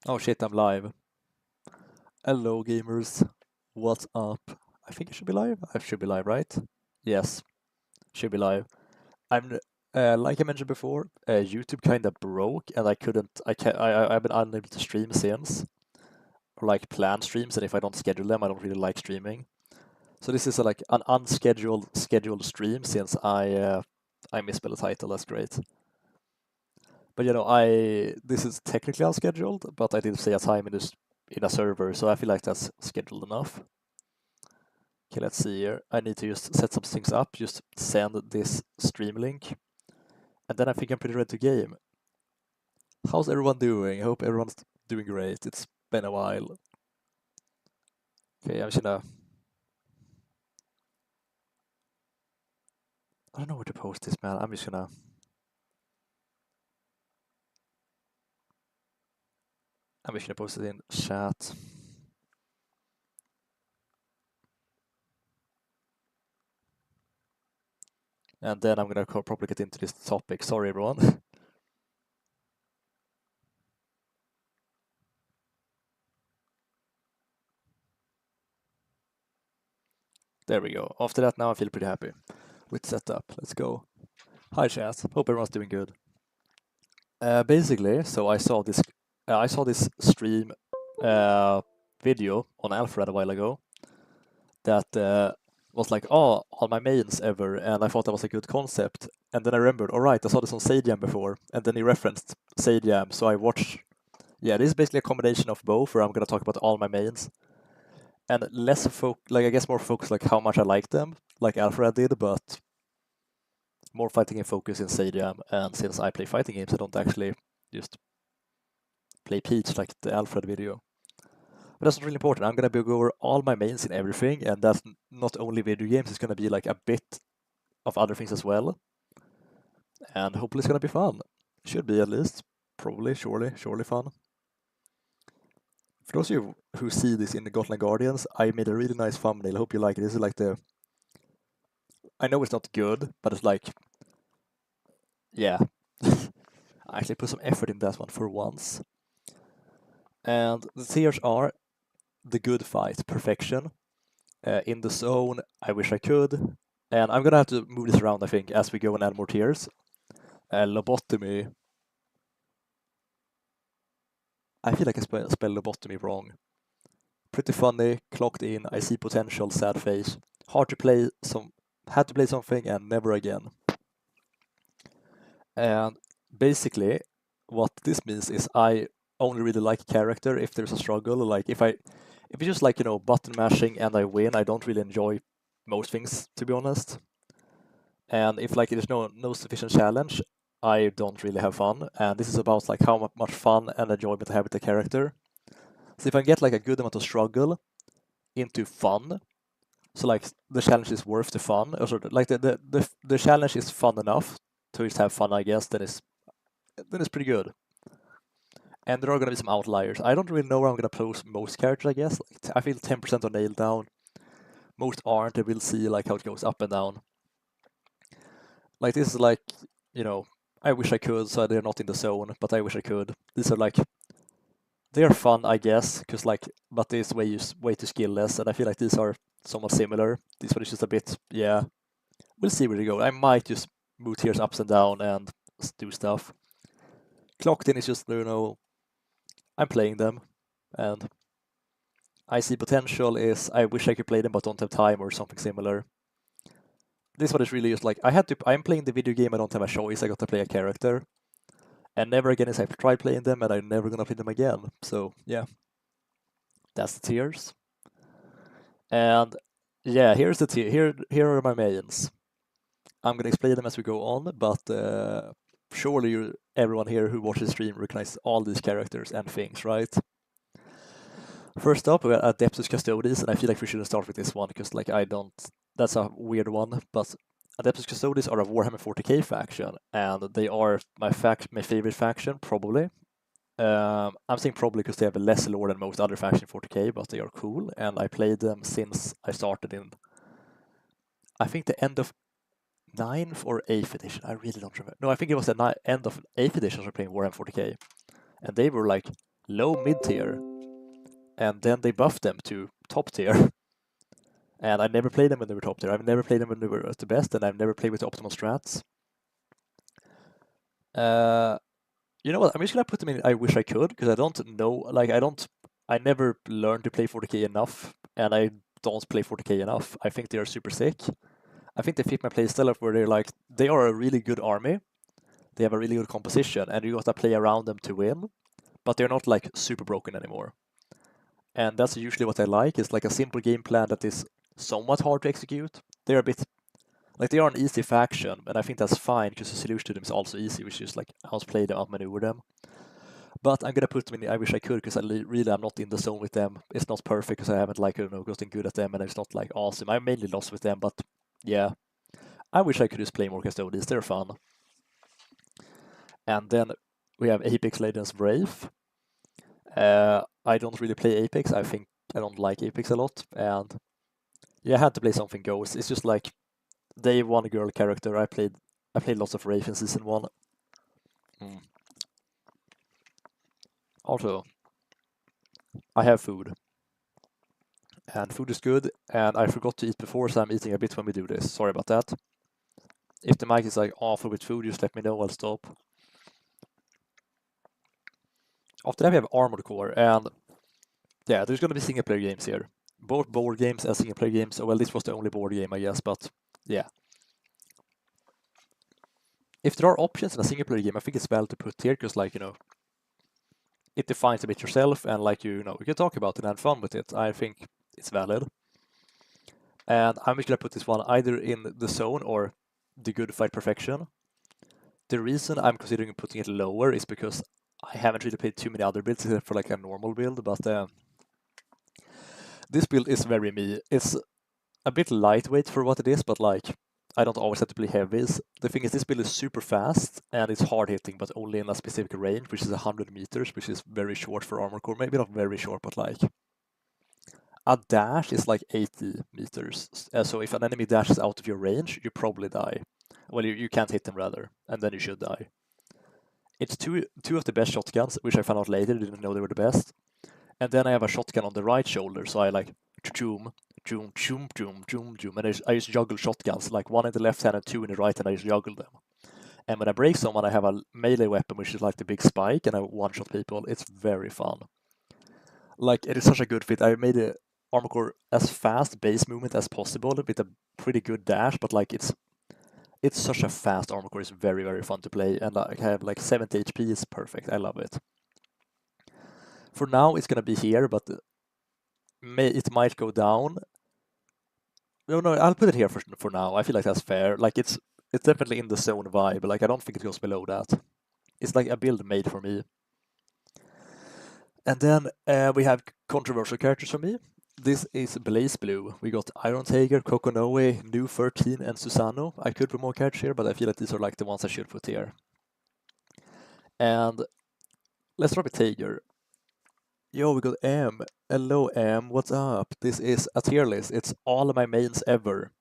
Oh shit, I'm live. Hello, gamers. What's up? I think it should be live. I should be live, right? Yes, should be live. I'm like I mentioned before, YouTube kind of broke, and I couldn't. I can I've been unable to stream since, or like plan streams, and if I don't schedule them, I don't really like streaming. So this is like an unscheduled scheduled stream since I misspelled the title. That's great. But I this is technically unscheduled, but I did say a time in this in a server, so I feel like that's scheduled enough. Okay, let's see here. I need to just set some things up, just send this stream link, and then I think I'm pretty ready to game. How's everyone doing? I hope everyone's doing great. It's been a while. Okay, I'm just gonna. I don't know where to post this, man. I'm just gonna. I'm just gonna post it in chat. And then I'm gonna probably get into this topic. Sorry, everyone. There we go. After that, now I feel pretty happy with setup. Let's go. Hi, chat. Hope everyone's doing good. Basically, so I saw this stream video on Alfred a while ago that was like, oh, all my mains ever, and I thought that was a good concept. And then I remembered, all right, I saw this on Sajam before, and then he referenced Sajam, so I watched. Yeah, this is basically a combination of both, where I'm gonna talk about all my mains, and like I guess more focus like how much I like them, like Alfred did, but more fighting in focus in Sajam. And since I play fighting games, I don't actually just play Peach like the Alfred video. But that's not really important. I'm gonna go over all my mains in everything, and that's not only video games. It's gonna be like a bit of other things as well, and hopefully it's gonna be fun. Should be at least, probably, surely fun. For those of you who see this in the Gotland Guardians, I made a really nice thumbnail. I hope you like it. This is like the. I know it's not good, but it's like, yeah. I actually put some effort in that one for once. And the tiers are the good fight, perfection. In the zone, I wish I could. And I'm gonna have to move this around, I think, as we go and add more tiers. Lobotomy. I feel like I spell lobotomy wrong. Pretty funny, clocked in, I see potential, sad face. Hard to play, had to play something and never again. And basically, what this means is I only really like character if there's a struggle. Like if it's just like, button mashing and I win, I don't really enjoy most things, to be honest. And if like there's no sufficient challenge, I don't really have fun. And this is about like how much fun and enjoyment I have with the character. So if I get like a good amount of struggle into fun, so like the challenge is worth the fun, or sort of like the challenge is fun enough to just have fun, I guess, then it's pretty good. And there are gonna be some outliers. I don't really know where I'm gonna post most characters, I guess. Like, I feel 10% are nailed down. Most aren't, and we'll see like how it goes up and down. Like this is like, I wish I could, so they're not in the zone, but I wish I could. These are like they're fun, I guess, because like, but this way too skillless, and I feel like these are somewhat similar. This one is just a bit, yeah. We'll see where they go. I might just move tiers ups and down and do stuff. Clocked in is just, I'm playing them, and I see potential is I wish I could play them but don't have time or something similar. This one is really just like I'm playing the video game, I don't have a choice, I got to play a character. And never again is I've tried playing them and I'm never gonna play them again. So yeah. That's the tiers. And yeah, here's the tier. Here are my mains. I'm gonna explain them as we go on, but surely everyone here who watches the stream recognizes all these characters and things, right? First up, we got Adeptus Custodes, and I feel like we shouldn't start with this one because like I don't. That's a weird one, but Adeptus Custodes are a Warhammer 40k faction, and they are my favorite faction probably. I'm saying probably because they have less lore than most other faction 40k, but they are cool, and I played them since I started in. I think the end of 9th or 8th edition. I really don't remember. No, I think it was the end of 8th edition. I was playing Warhammer 40k, and they were like low mid tier, and then they buffed them to top tier. And I never played them when they were top tier. I've never played them when they were at the best, and I've never played with the optimal strats. You know what? I'm just gonna put them in I wish I could, because I don't know, like I never learned to play 40k enough, and I don't play 40k enough. I think they are super sick. I think they fit my playstyle of where they are a really good army. They have a really good composition, and you gotta play around them to win, but they're not like super broken anymore. And that's usually what I like, is like a simple game plan that is somewhat hard to execute. They're a bit like they are an easy faction, and I think that's fine because the solution to them is also easy, which is like outplay them, outmaneuver them. But I'm gonna put them in I wish I could, because I really am not in the zone with them. It's not perfect because I haven't like gotten good at them, and it's not like awesome. I'm mainly lost with them, but yeah, I wish I could just play more Custodians. They're fun. And then we have Apex Legends Brave. I don't really play Apex. I think I don't like Apex a lot, and yeah, I had to play something Ghost. It's just like they one girl character. I played lots of Wraith in season 1. Also, I have food, and food is good, and I forgot to eat before, so I'm eating a bit when we do this. Sorry about that. If the mic is like awful with food, just let me know, I'll stop. After that we have Armored Core, and yeah, there's gonna be single player games here. Both board games and single player games. Well, this was the only board game, I guess, but yeah. If there are options in a single player game, I think it's valid to put here, because like, it defines a bit yourself, and like, we can talk about it and have fun with it. I think it's valid. And I'm just gonna put this one either in the zone or the good fight perfection. The reason I'm considering putting it lower is because I haven't really played too many other builds except for like a normal build, but this build is very me. It's a bit lightweight for what it is, but like I don't always have to play heavies. The thing is, this build is super fast and it's hard hitting, but only in a specific range, which is 100 meters, which is very short for Armor Core. Maybe not very short, but like a dash is like 80 meters. So if an enemy dashes out of your range, you probably die. Well, you can't hit them rather, and then you should die. It's two of the best shotguns, which I found out later, didn't know they were the best. And then I have a shotgun on the right shoulder, so I like zoom, zoom, zoom, zoom, zoom, zoom, and I just juggle shotguns, like one in the left hand and two in the right, and I just juggle them. And when I break someone, I have a melee weapon, which is like the big spike, and I one-shot people. It's very fun. Like, it is such a good fit. I made the Armor Core as fast base movement as possible with a pretty good dash, but like it's such a fast Armor Core. It's very, very fun to play, and like, I have like 70 HP. It's perfect. I love it. For now, it's gonna be here, but it might go down. No, I'll put it here for now. I feel like that's fair. Like it's definitely in the zone vibe. Like I don't think it goes below that. It's like a build made for me. And then we have controversial characters for me. This is Blaze Blue. We got Iron Tiger, Kokonoe, New 13, and Susano. I could put more characters here, but I feel like these are like the ones I should put here. And let's start with Tiger. Yo, we got M. Hello, M. What's up? This is a tier list. It's all of my mains ever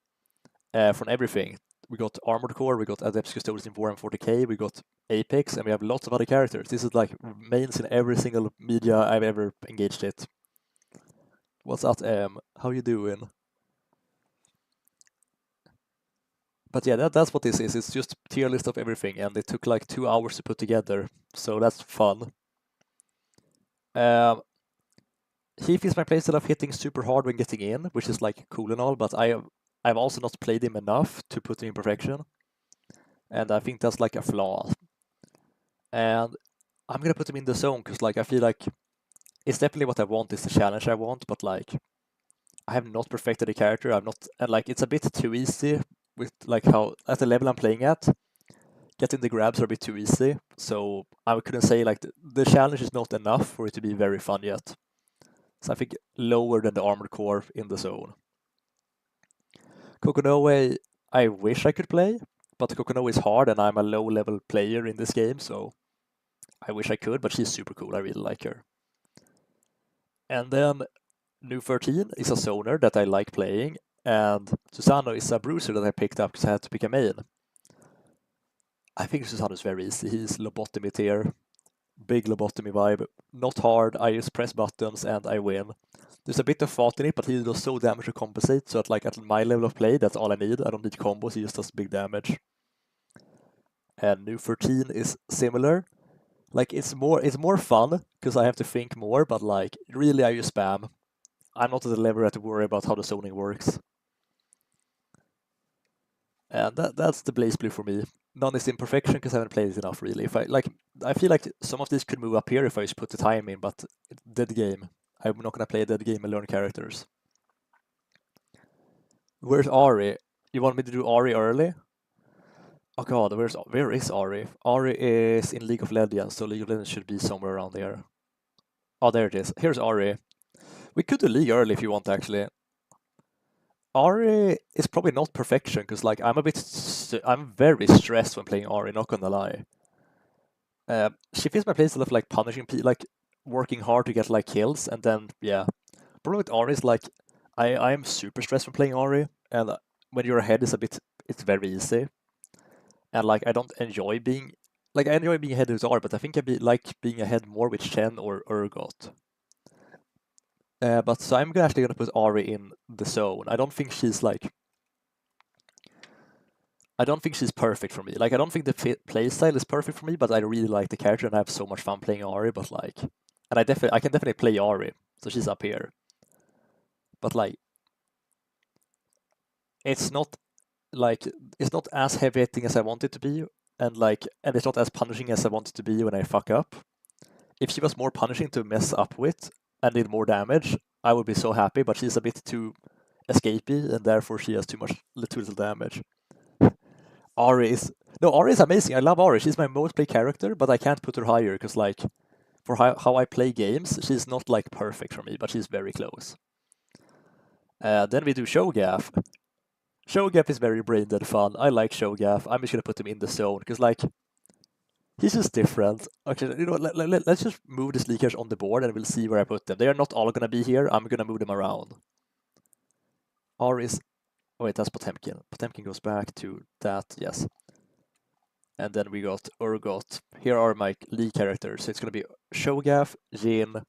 from everything. We got Armored Core, we got Adepts Custodians in War and 40k, we got Apex, and we have lots of other characters. This is like mains in every single media I've ever engaged it. What's up, M? How you doing? But yeah, that's what this is. It's just tier list of everything, and it took like 2 hours to put together, so that's fun. He fits my playstyle of hitting super hard when getting in, which is like cool and all, but I've also not played him enough to put him in perfection, and I think that's like a flaw. And I'm gonna put him in the zone because like I feel like it's definitely what I want, is the challenge I want, but like I have not perfected the character. I'm not, and like it's a bit too easy with like how at the level I'm playing at. Getting the grabs are a bit too easy, so I couldn't say like the challenge is not enough for it to be very fun yet. So I think lower than the Armored Core in the zone. Kokonoe, I wish I could play, but Kokonoe is hard and I'm a low level player in this game, so I wish I could, but she's super cool. I really like her. And then New 13 is a zoner that I like playing, and Susano is a bruiser that I picked up because I had to pick a main. I think Susano is very easy. He's lobotomy tier. big lobotomy vibe. Not hard, I just press buttons and I win. There's a bit of thought in it, but he does so damage to compensate, so at my level of play, that's all I need. I don't need combos, he just does big damage. And new 13 is similar. Like it's more fun because I have to think more, but like really I just spam. I'm not at the level to worry about how the zoning works. And that's the Blaze Blue for me. None is imperfection because I haven't played it enough really. If I feel like some of these could move up here if I just put the time in, but dead game. I'm not gonna play a dead game and learn characters. Where's Ari? You want me to do Ari early? Oh god, where is Ari? Ari is in League of Legends, so League of Legends should be somewhere around there. Oh, there it is. Here's Ari. We could do League early if you want, actually. Ari is probably not perfection, because like I'm very stressed when playing Ari, not gonna lie. She fits my playstyle of like punishing people, like working hard to get like kills, and then yeah. Problem with Ari is like I am super stressed when playing Ari, and when you're ahead it's very easy. And like I don't enjoy being like I enjoy being ahead with Ari, but I think like being ahead more with Shen or Urgot. But so I'm actually gonna put Ari in the zone. I don't think she's perfect for me. Like I don't think the playstyle is perfect for me, but I really like the character and I have so much fun playing Ari. But like, and I can definitely play Ari, so she's up here. But like, it's not it's not as heavy hitting as I want it to be, and it's not as punishing as I want it to be when I fuck up. If she was more punishing to mess up with and did more damage, I would be so happy. But she's a bit too escapey, and therefore she has too little damage. Ari is amazing. I love Ari. She's my most played character, but I can't put her higher because like for how I play games, she's not like perfect for me, but she's very close. Then we do Shogaff. Shogaff is very brain dead fun. I like Shogaff. I'm just gonna put him in the zone because like he's just different. Actually, you know, let's just move the sneakers on the board and we'll see where I put them. They are not all gonna be here. I'm gonna move them around. Ari is. Oh wait, that's Potemkin. Potemkin goes back to that. Yes. And then we got Urgot. Here are my lead characters. So it's going to be Shogaff, Jin,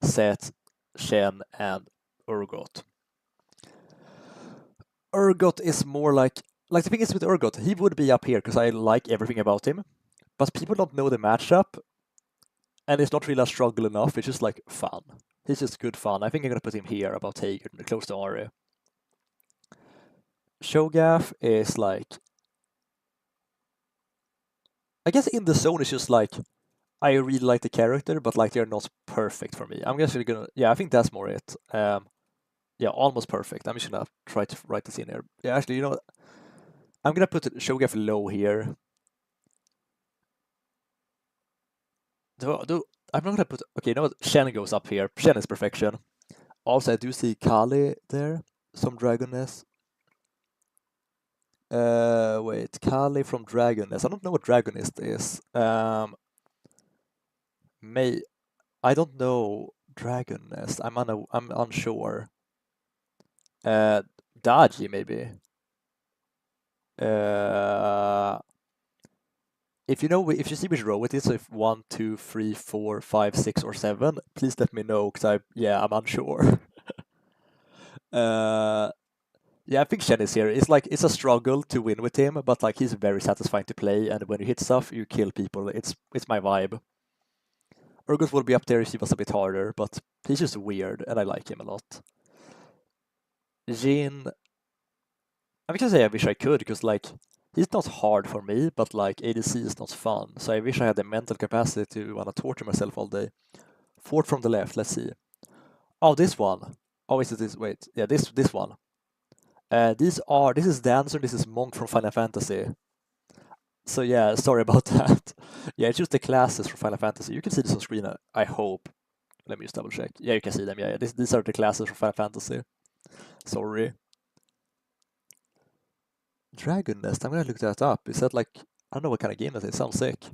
Set, Shen, and Urgot. Urgot is more like the thing is with Urgot, he would be up here because I like everything about him. But people don't know the matchup, and it's not really a struggle enough. It's just like fun. He's just good fun. I think I'm going to put him here above Tager, close to Ari. Shogaff is like I guess in the zone it's just like I really like the character, but like they're not perfect for me. I'm actually gonna I think that's more it. Yeah, almost perfect. I'm just gonna try to write this in here. Yeah, actually, you know what? I'm gonna put Shogaff low here. I'm not gonna put okay, you know what? Shen goes up here. Shen is perfection. Also I do see Kali there, some Dragoness. Wait, Kali from Dragoness. I don't know what Dragonist is. I don't know Dragoness. I'm unsure. Daji maybe. If you see which row it is, so if 1, 2, 3, 4, 5, 6, or 7, please let me know because I'm unsure. Yeah, I think Shen is here. It's a struggle to win with him, but like he's very satisfying to play, and when you hit stuff, you kill people. It's my vibe. Urgot will be up there if he was a bit harder, but he's just weird, and I like him a lot. Jin, I can say I wish I could, because like he's not hard for me, but like ADC is not fun. So I wish I had the mental capacity to wanna torture myself all day. Fourth from the left, let's see. Oh, this one. Oh, is it this? Wait, yeah, this one. This is Dancer, this is Monk from Final Fantasy. So yeah, sorry about that. Yeah, it's just the classes for Final Fantasy. You can see this on screen, I hope. Let me just double check. Yeah, you can see them. Yeah. These are the classes for Final Fantasy. Sorry. Dragon Nest, I'm gonna look that up. Is that like, I don't know what kind of game that is. It sounds sick.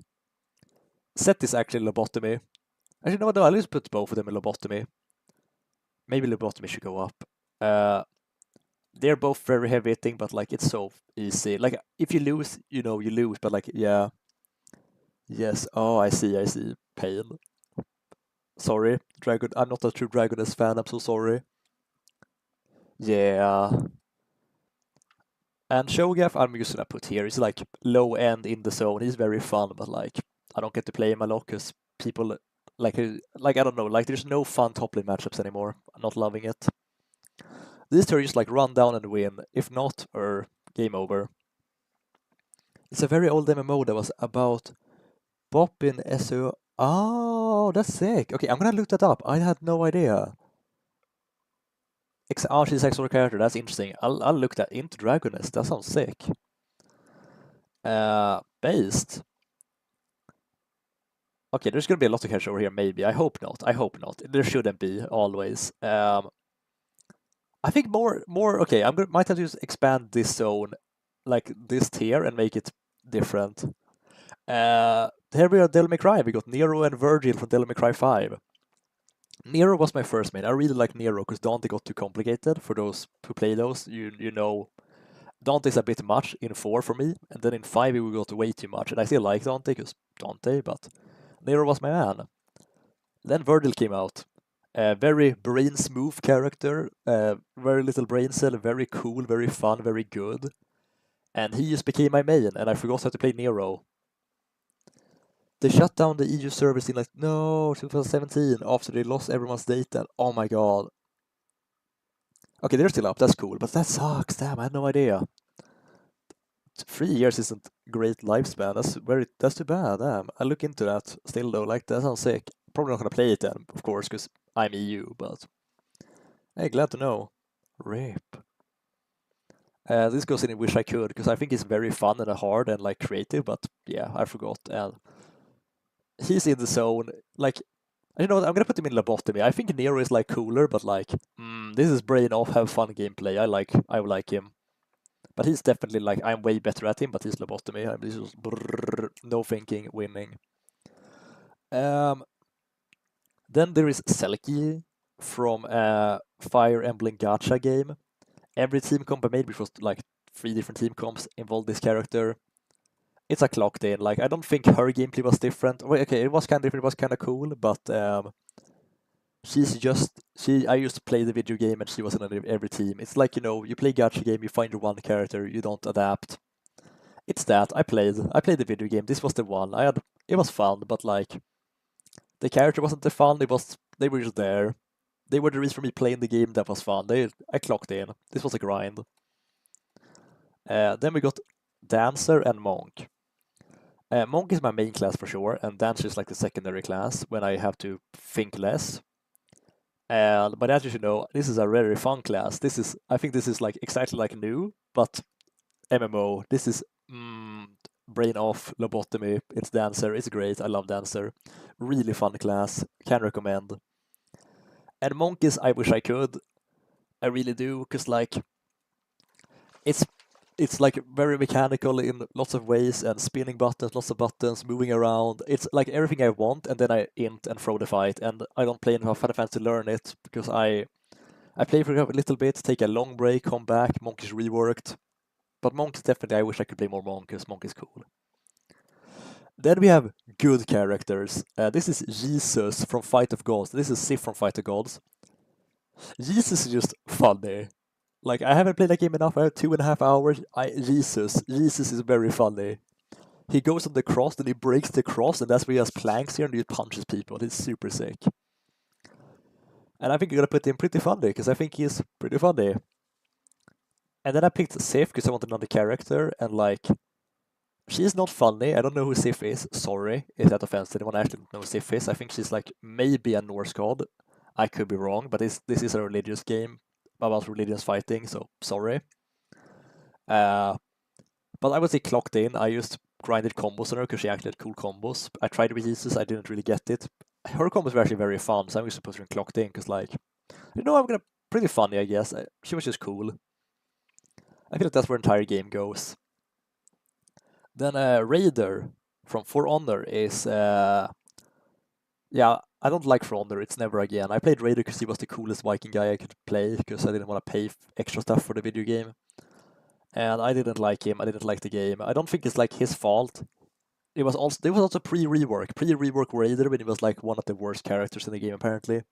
Set is actually lobotomy. Actually, no, I'll just put both of them in lobotomy. Maybe lobotomy should go up. They're both very heavy hitting, but like it's so easy. Like if you lose, you lose. But like, yeah, Yes. Oh, I see. I see. Pain. Sorry, Dragon. I'm not a true Dragoness fan. I'm so sorry. Yeah. And Shogath, I'm just gonna put here. He's like low end in the zone. He's very fun, but like I don't get to play him a lot because people like I don't know. Like there's no fun top lane matchups anymore. I'm not loving it. These two are just like run down and win. If not, or game over. It's a very old MMO that was about Bop in SO. Oh, that's sick. Okay, I'm gonna look that up. I had no idea. Oh, she's a sexual character. That's interesting. I'll look that into Dragoness. That sounds sick. Based. Okay, there's gonna be a lot to catch over here. Maybe. I hope not. I hope not. There shouldn't be always. I think more. Okay, might have to just expand this zone, like this tier, and make it different. Here we are, Devil May Cry. We got Nero and Virgil from Devil May Cry 5. Nero was my first main. I really like Nero because Dante got too complicated. For those who play those, you know, Dante's a bit much in 4 for me, and then in 5 we got way too much. And I still like Dante because Dante, but Nero was my man. Then Virgil came out. A very brain smooth character, very little brain cell, very cool, very fun, very good. And he just became my main, and I forgot how to play Nero. They shut down the EU service in 2017 after they lost everyone's data. Oh my god. Okay, they're still up. That's cool, but that sucks. Damn, I had no idea. 3 years isn't great lifespan. That's too bad. Damn, I'll look into that still though. Like that sounds sick. Probably not gonna play it then, of course, because I'm EU. But hey, glad to know. Rip. This goes in Wish I Could because I think it's very fun and hard and like creative. But yeah, I forgot. And he's in the zone. Like, you know what? I'm gonna put him in lobotomy. I think Nero is like cooler, but like, this is brain off, have fun gameplay. I like him. But he's definitely like, I'm way better at him, but he's lobotomy. This is no thinking, winning. Then there is Selkie from Fire Emblem Gacha game. Every team comp I made, which was like 3 different team comps, involved this character. It's a clocked in. Like, I don't think her gameplay was different. Well, okay, it was kind of different, it was kind of cool, but I used to play the video game and she was in every team. It's like, you know, you play gacha game, you find your one character, you don't adapt. It's that. I played the video game. This was the one. It was fun, but like the character wasn't the fun, they were just there. They were the reason for me playing the game that was fun. I clocked in. This was a grind. Then we got Dancer and Monk. Monk is my main class for sure, and Dancer is like the secondary class when I have to think less. But as you should know, this is a very fun class. I think this is like exactly like new, but MMO. This is brain off, lobotomy. It's Dancer. It's great. I love Dancer. Really fun class. Can recommend. And Monk is I wish I could. I really do, because like it's like very mechanical in lots of ways and spinning buttons, lots of buttons, moving around. It's like everything I want, and then I int and throw the fight, and I don't play enough Final Fantasy to learn it because I play for a little bit, take a long break, come back. Monk is reworked, but Monk is definitely. I wish I could play more Monk because Monk is cool. Then we have good characters. This is Jesus from Fight of Gods. This is Sif from Fight of Gods. Jesus is just funny. Like, I haven't played that game enough. I have 2.5 hours. Jesus is very funny. He goes on the cross, and he breaks the cross, and that's where he has planks here, and he punches people. It's super sick. And I think you're gonna put him pretty funny, because I think he's pretty funny. And then I picked Sif, because I want another character, and like, she's not funny. I don't know who Sif is. Sorry if that offends anyone. I actually don't know who Sif is. I think she's like maybe a Norse god. I could be wrong, but this is a religious game about religious fighting, so sorry. But I would say clocked in. I used grinded combos on her because she actually had cool combos. I tried with Jesus, I didn't really get it. Her combos were actually very fun, so I'm just supposed to be clocked in because, like, you know, I'm gonna pretty funny, I guess. She was just cool. I feel like that's where the entire game goes. Then Raider from For Honor is yeah, I don't like For Honor. It's never again. I played Raider because he was the coolest Viking guy I could play because I didn't want to pay extra stuff for the video game. And I didn't like him. I didn't like the game. I don't think it's like his fault. it was also there was also pre-rework Raider when it was like one of the worst characters in the game apparently.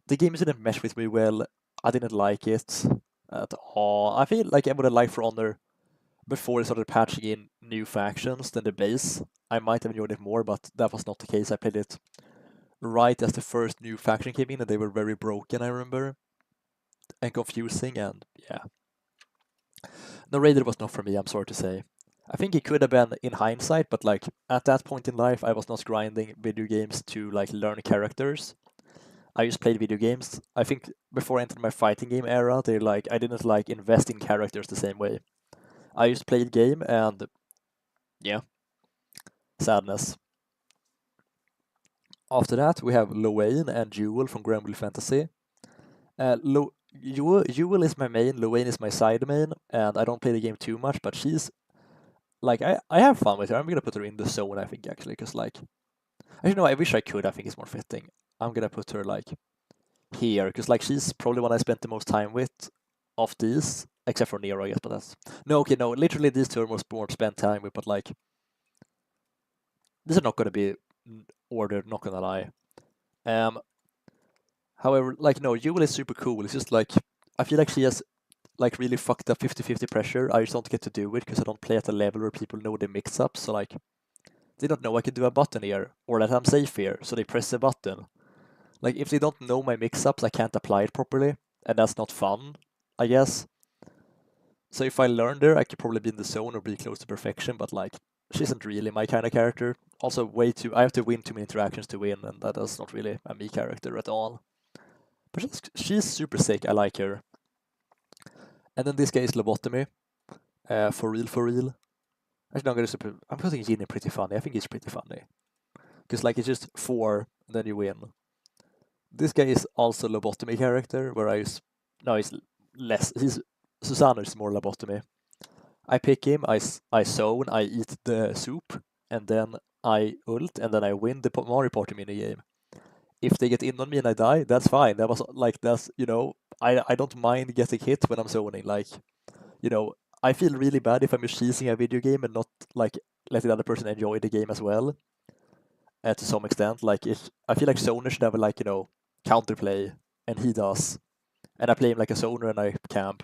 The game didn't mesh with me well. I didn't like it at all. I feel like I would have liked For Honor before they started patching in new factions than the base. I might have enjoyed it more, but that was not the case. I played it right as the first new faction came in, and they were very broken, I remember, and confusing, and yeah. No, Raider was not for me, I'm sorry to say. I think it could have been in hindsight, but like at that point in life, I was not grinding video games to like learn characters. I just played video games. I think before I entered my fighting game era, they like I didn't like invest in characters the same way. I just played game and yeah, sadness. After that, we have Lowain and Jewel from Granville Fantasy. Jewel is my main, Lowain is my side main, and I don't play the game too much, but she's like I have fun with her. I'm gonna put her in the zone, I think, actually, because like actually no, I wish I could. I think it's more fitting. I'm gonna put her like here because like she's probably one I spent the most time with of these, except for Nero, I guess. But that's no, okay, no. Literally, these two are more spent time with, but like these are not gonna be ordered. Not gonna lie. Um, However, like no, Jewel is super cool. It's just like I feel like she has like really fucked up 50-50 pressure. I just don't get to do it because I don't play at a level where people know the mix-ups. So like they don't know I can do a button here or that I'm safe here, so they press a button. Like if they don't know my mix-ups, I can't apply it properly, and that's not fun, I guess. So if I learn there, I could probably be in the zone or be close to perfection. But like she isn't really my kind of character. Also, I have to win too many interactions to win, and that is not really a me character at all. But she's super sick. I like her. And then this guy is Lobotomy. For real, for real. Actually, no, I'm putting Jin in pretty funny. I think he's pretty funny. Because like it's just 4, and then you win. This guy is also Lobotomy character, where no, he's less. Susanna is more Lobotomy. I pick him, I zone, I eat the soup, and then I ult, and then I win the Mario Party minigame. If they get in on me and I die, that's fine. That was like I don't mind getting hit when I'm zoning. Like I feel really bad if I'm just cheesing a video game and not like letting the other person enjoy the game as well. To some extent, like if I feel like zoner should have like counterplay, and he does, and I play him like a zoner and I camp.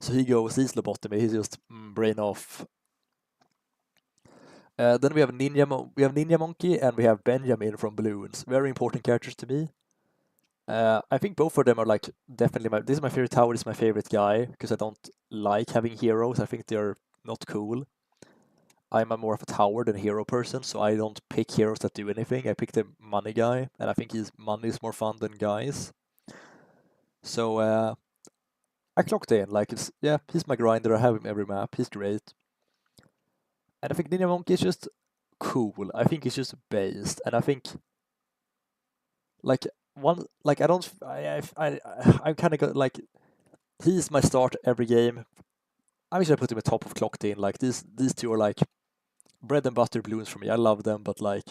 So he's lobotomy. He's just brain off. Then we have Ninja Monkey and we have Benjamin from Balloons. Very important characters to me. I think both of them are like definitely this is my favorite tower. This is my favorite guy because I don't like having heroes. I think they're not cool. I'm a more of a tower than hero person, so I don't pick heroes that do anything. I pick the money guy, and I think his money is more fun than guys. So I clocked in. Like he's my grinder. I have him every map. He's great. And I think Ninja Monkey is just cool. I think he's just based, and I think like I don't I kind of got like he's my start every game. I wish I put him at top of clocked in. Like these two are like bread and butter balloons for me. I love them, but like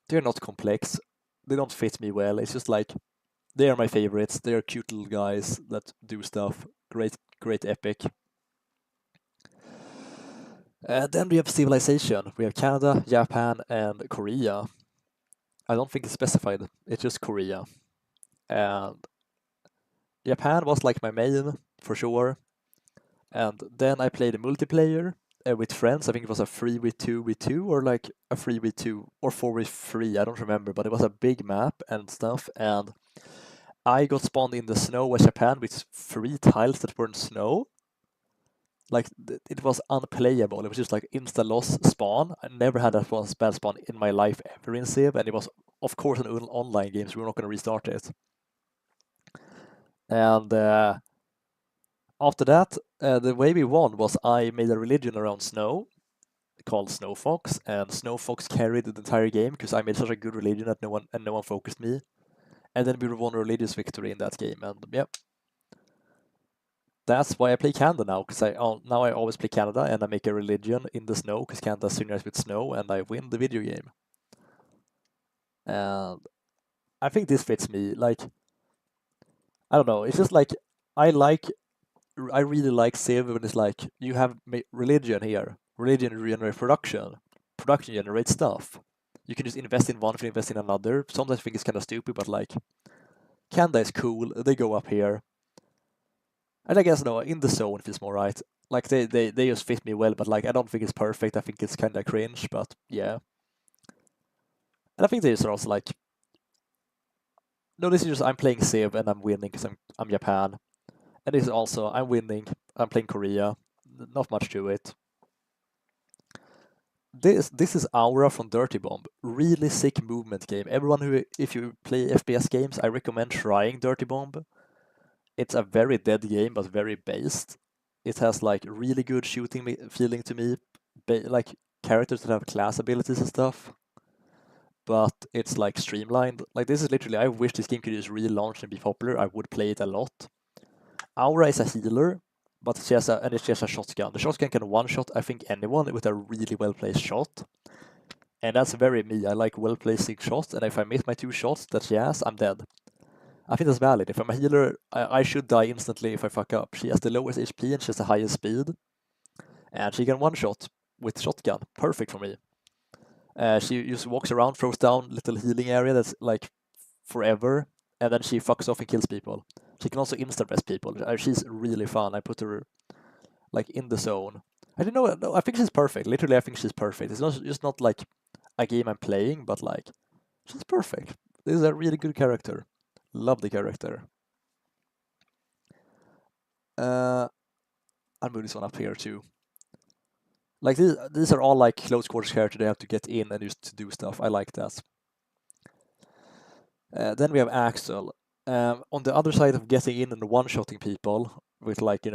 they're not complex. They don't fit me well. It's just like they are my favorites. They are cute little guys that do stuff. Great epic. Then we have civilization. We have Canada, Japan, and Korea. I don't think it's specified. It's just Korea. And Japan was like my main for sure. And then I played a multiplayer with friends. I think it was a 3v2v2 or like a 3v2 or 4v3. I don't remember, but it was a big map and stuff. And I got spawned in the snow with Japan with 3 tiles that weren't snow. Like it was unplayable. It was just like insta loss spawn. I never had that bad spawn in my life ever in Civ, and it was of course an online game, so we were not going to restart it. And after that, the way we won was I made a religion around snow called Snow Fox, and Snow Fox carried the entire game because I made such a good religion that no one focused me. And then we won a religious victory in that game, and yeah. That's why I play Canada now, because now I always play Canada, and I make a religion in the snow, because Canada synchronizes with snow, and I win the video game. And I think this fits me. Like, I don't know. It's just like I really like Civ when it's like you have religion here. religion regenerates production. Production generates stuff. You can just invest in one if you invest in another. Sometimes I think it's kind of stupid, but like, Kanda is cool. They go up here. And I guess, no, in the zone feels more right. Like, they just fit me well, but like, I don't think it's perfect. I think it's kind of cringe, but yeah. And I think these are also like, no, this is just, I'm playing Civ and I'm winning because I'm Japan. And this is also, I'm winning, I'm playing Korea. Not much to it. This is Aura from Dirty Bomb. Really sick movement game. Everyone who, if you play FPS games, I recommend trying Dirty Bomb. It's a very dead game, but very based. It has like really good shooting feeling to me, like characters that have class abilities and stuff. But it's like streamlined. Like this is literally, I wish this game could just relaunch and be popular. I would play it a lot. Aura is a healer, but she has a shotgun. The shotgun can one-shot, I think, anyone with a really well-placed shot. And that's very me. I like well-placed shots, and if I miss my 2 shots that she has, I'm dead. I think that's valid. If I'm a healer, I should die instantly if I fuck up. She has the lowest HP and she has the highest speed. And she can one-shot with shotgun. Perfect for me. She just walks around, throws down little healing area that's like forever, and then she fucks off and kills people. She can also insta-rest people. She's really fun. I put her like in the zone. I don't know. No, I think she's perfect. Literally, I think she's perfect. It's not just not like a game I'm playing, but like she's perfect. This is a really good character. Love the character. I'll move this one up here too. Like these are all like close quarters characters. They have to get in and just to do stuff. I like that. Then we have Axel. On the other side of getting in and one-shotting people with like,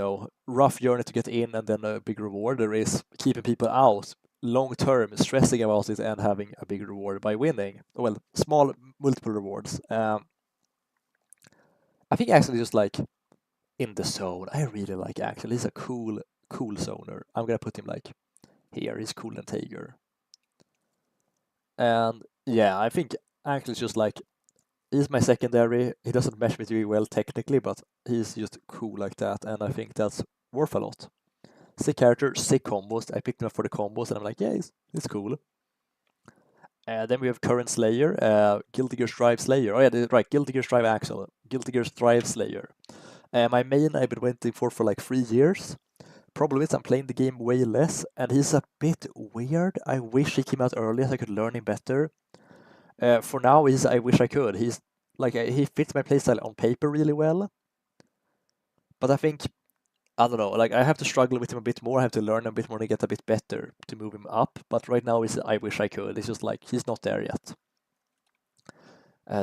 rough journey to get in and then a big reward, there is keeping people out long-term, stressing about it and having a big reward by winning. Well, small multiple rewards. I think Axel is just like in the zone. I really like Axel. He's a cool zoner. I'm gonna put him like here. He's cool and Tiger. And yeah, I think Axel is just like, he's my secondary. He doesn't match me very well technically, but he's just cool like that, and I think that's worth a lot. Sick character, sick combos. I picked him up for the combos, and I'm like, yeah, he's cool. Then we have current Slayer, Guilty Gear Strive Slayer. Oh yeah, right, Guilty Gear Strive Axel, Guilty Gear Strive Slayer. My main I've been waiting for like 3 years. Problem is I'm playing the game way less, and he's a bit weird. I wish he came out earlier so I could learn him better. For now, I wish I could. He's like he fits my playstyle on paper really well, but I think I don't know. Like I have to struggle with him a bit more. I have to learn a bit more to get a bit better to move him up. But right now, I wish I could. It's just like he's not there yet.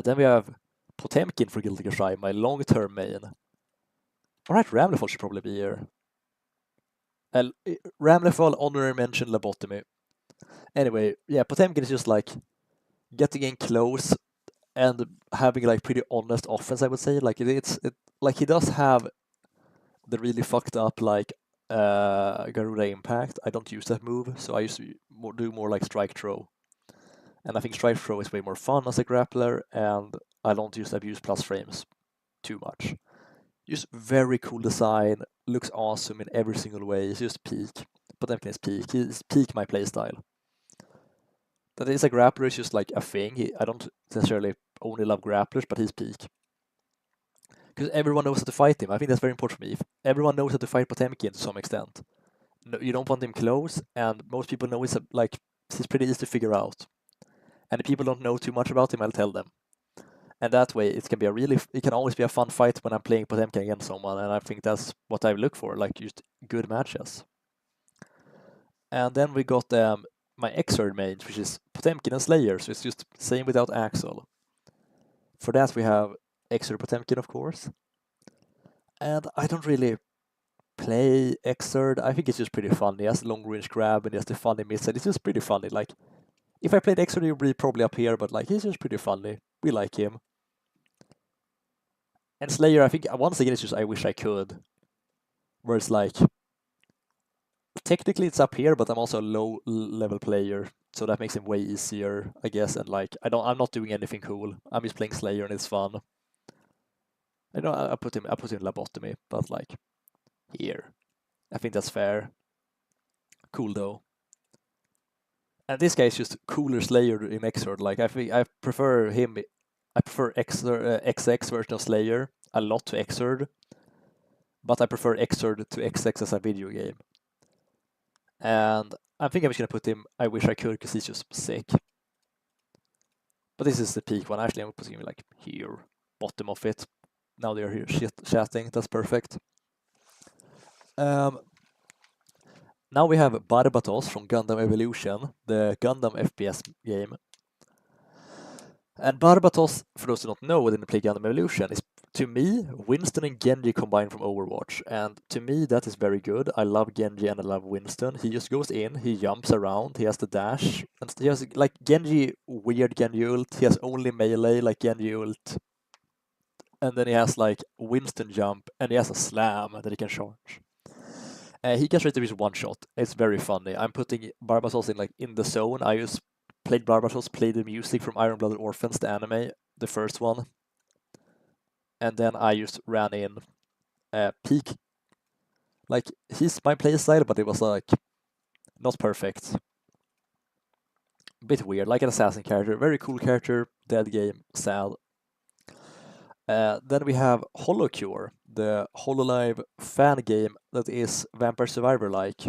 Then we have Potemkin for Guilty Gear Strive, my long-term main. All right, Ramlefall should probably be here. Ramlefall, honorary mention, lobotomy. Anyway, yeah, Potemkin is just like getting in close and having like pretty honest offense, I would say. Like like he does have the really fucked up like Garuda Impact. I don't use that move, so I used to do more like Strike Throw. And I think Strike Throw is way more fun as a grappler, and I don't use Abuse Plus Frames too much. Just very cool design, looks awesome in every single way. It's just peak. Potemkin is peak. He's peak my playstyle. That is a grappler is just like a thing. I don't necessarily only love grapplers, but he's peak. Because everyone knows how to fight him. I think that's very important for me. If everyone knows how to fight Potemkin to some extent. No, you don't want him close, and most people know he's pretty easy to figure out. And if people don't know too much about him, I'll tell them. And that way, it can always be a fun fight when I'm playing Potemkin against someone, and I think that's what I look for, like just good matches. And then we got my Xrd mage, which is Potemkin and Slayer, so it's just same without Axel. For that, we have Xrd Potemkin, of course. And I don't really play Xrd. I think it's just pretty funny. He has long range grab and he has the funny missile. It's just pretty funny. Like, if I played Xrd, he would be probably up here, but like, he's just pretty funny. We like him. And Slayer, I think once again, it's just I wish I could. Where it's like, technically it's up here, but I'm also a low level player, so that makes him way easier, I guess. And like, I'm not doing anything cool. I'm just playing Slayer and it's fun. I put him lobotomy, but like here, I think that's fair. Cool though. And this guy is just cooler Slayer in Xrd. Like I think I prefer him. I prefer XX version of Slayer a lot to Xrd, but I prefer Xrd to XX as a video game. And I think I'm just gonna put him. I wish I could because he's just sick. But this is the peak one. Actually, I'm putting him like here, bottom of it. Now they're here chatting. That's perfect. Now we have Barbatos from Gundam Evolution, the Gundam FPS game. And Barbatos, for those who don't know, didn't play Gundam Evolution, is to me Winston and Genji combined from Overwatch, and to me that is very good. I love Genji and I love Winston. He just goes in, he jumps around, he has the dash, and he has like Genji weird Genji ult. He has only melee like Genji ult, and then he has like Winston jump, and he has a slam that he can charge. He can straight to his one shot. It's very funny. I'm putting Barbatos in like in the zone. I just played Barbatos, played the music from Iron Blooded Orphans, the anime, the first one, and then I just ran in peak. Like he's my playstyle, but it was like not perfect. Bit weird, like an assassin character. Very cool character. Dead game, sad. Then we have HoloCure, the HoloLive fan game that is Vampire Survivor-like.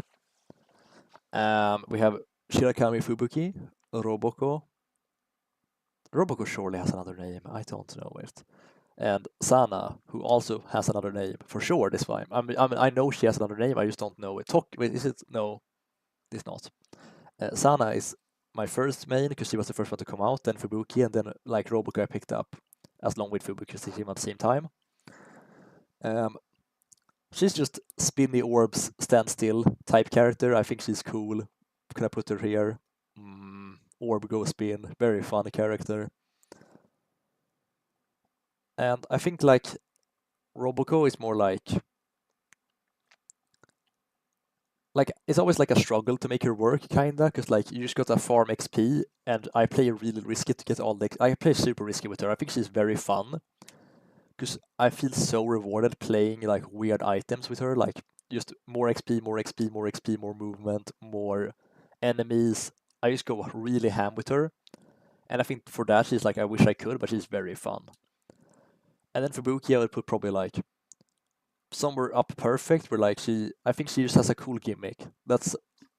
We have Shirakami Fubuki, Roboko. Roboko surely has another name, I don't know it. And Sana, who also has another name, for sure this time. I know she has another name, I just don't know it. Wait, is it? No, it's not. Sana is my first main, because she was the first one to come out, then Fubuki, and then like Roboko I picked up, as long with Fubuki, because they came at the same time. She's just spinny orbs, stand still type character. I think she's cool. Can I put her here? Orb go spin, very fun character. And I think like Roboco is more like it's always like a struggle to make her work, kinda, because like you just gotta farm XP, and I play really risky to get all the. I play super risky with her. I think she's very fun, because I feel so rewarded playing like weird items with her, like just more XP, more XP, more XP, more movement, more enemies. I just go really ham with her, and I think for that she's like I wish I could, but she's very fun. And then for Buki, I would put probably like somewhere up perfect, where like I think she just has a cool gimmick.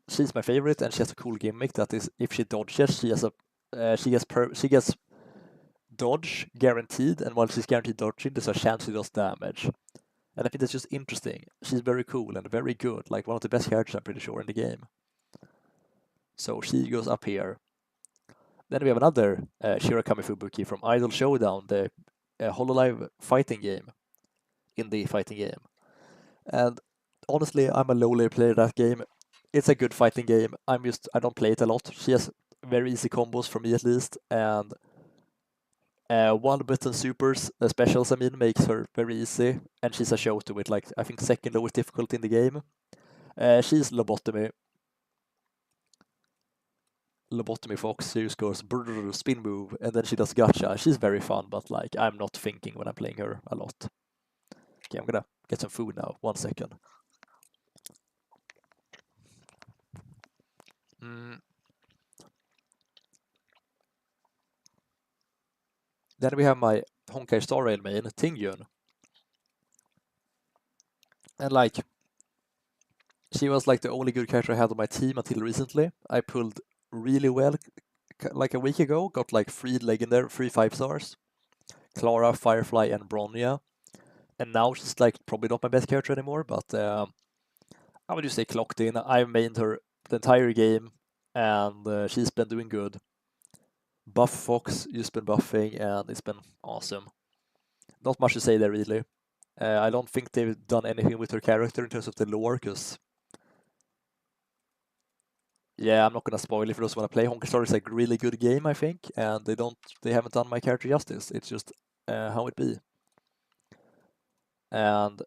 She's my favorite, and she has a cool gimmick that is if she dodges, she gets dodge guaranteed, and while she's guaranteed dodging, there's a chance she does damage. And I think that's just interesting. She's very cool and very good, like one of the best characters I'm pretty sure in the game. So she goes up here. Then we have another Shirakami Fubuki from Idol Showdown, the HoloLive fighting game, indie fighting game. And honestly, I'm a low-level player of that game. It's a good fighting game. I don't play it a lot. She has very easy combos for me at least, and one-button supers, specials, I mean, makes her very easy, and she's a show to it, like, I think second lowest difficulty in the game. She's Lobotomy Fox, she just goes brrr, spin move, and then she does gotcha. She's very fun, but like, I'm not thinking when I'm playing her a lot. Okay, I'm gonna get some food now, 1 second. Then we have my Honkai Star Rail main, Tingyun. And like, she was like the only good character I had on my team until recently. I pulled really well like a week ago, got like 3 legendary, 3 5-stars. Clara, Firefly, and Bronya. And now she's like probably not my best character anymore, but I would just say clocked in. I've mained her the entire game, and she's been doing good. Buff Fox, just been buffing, and it's been awesome. Not much to say there, really. I don't think they've done anything with her character in terms of the lore, because yeah, I'm not gonna spoil it for those who wanna play. Honkai Star is a really good game, I think, and they haven't done my character justice. It's just how it be. And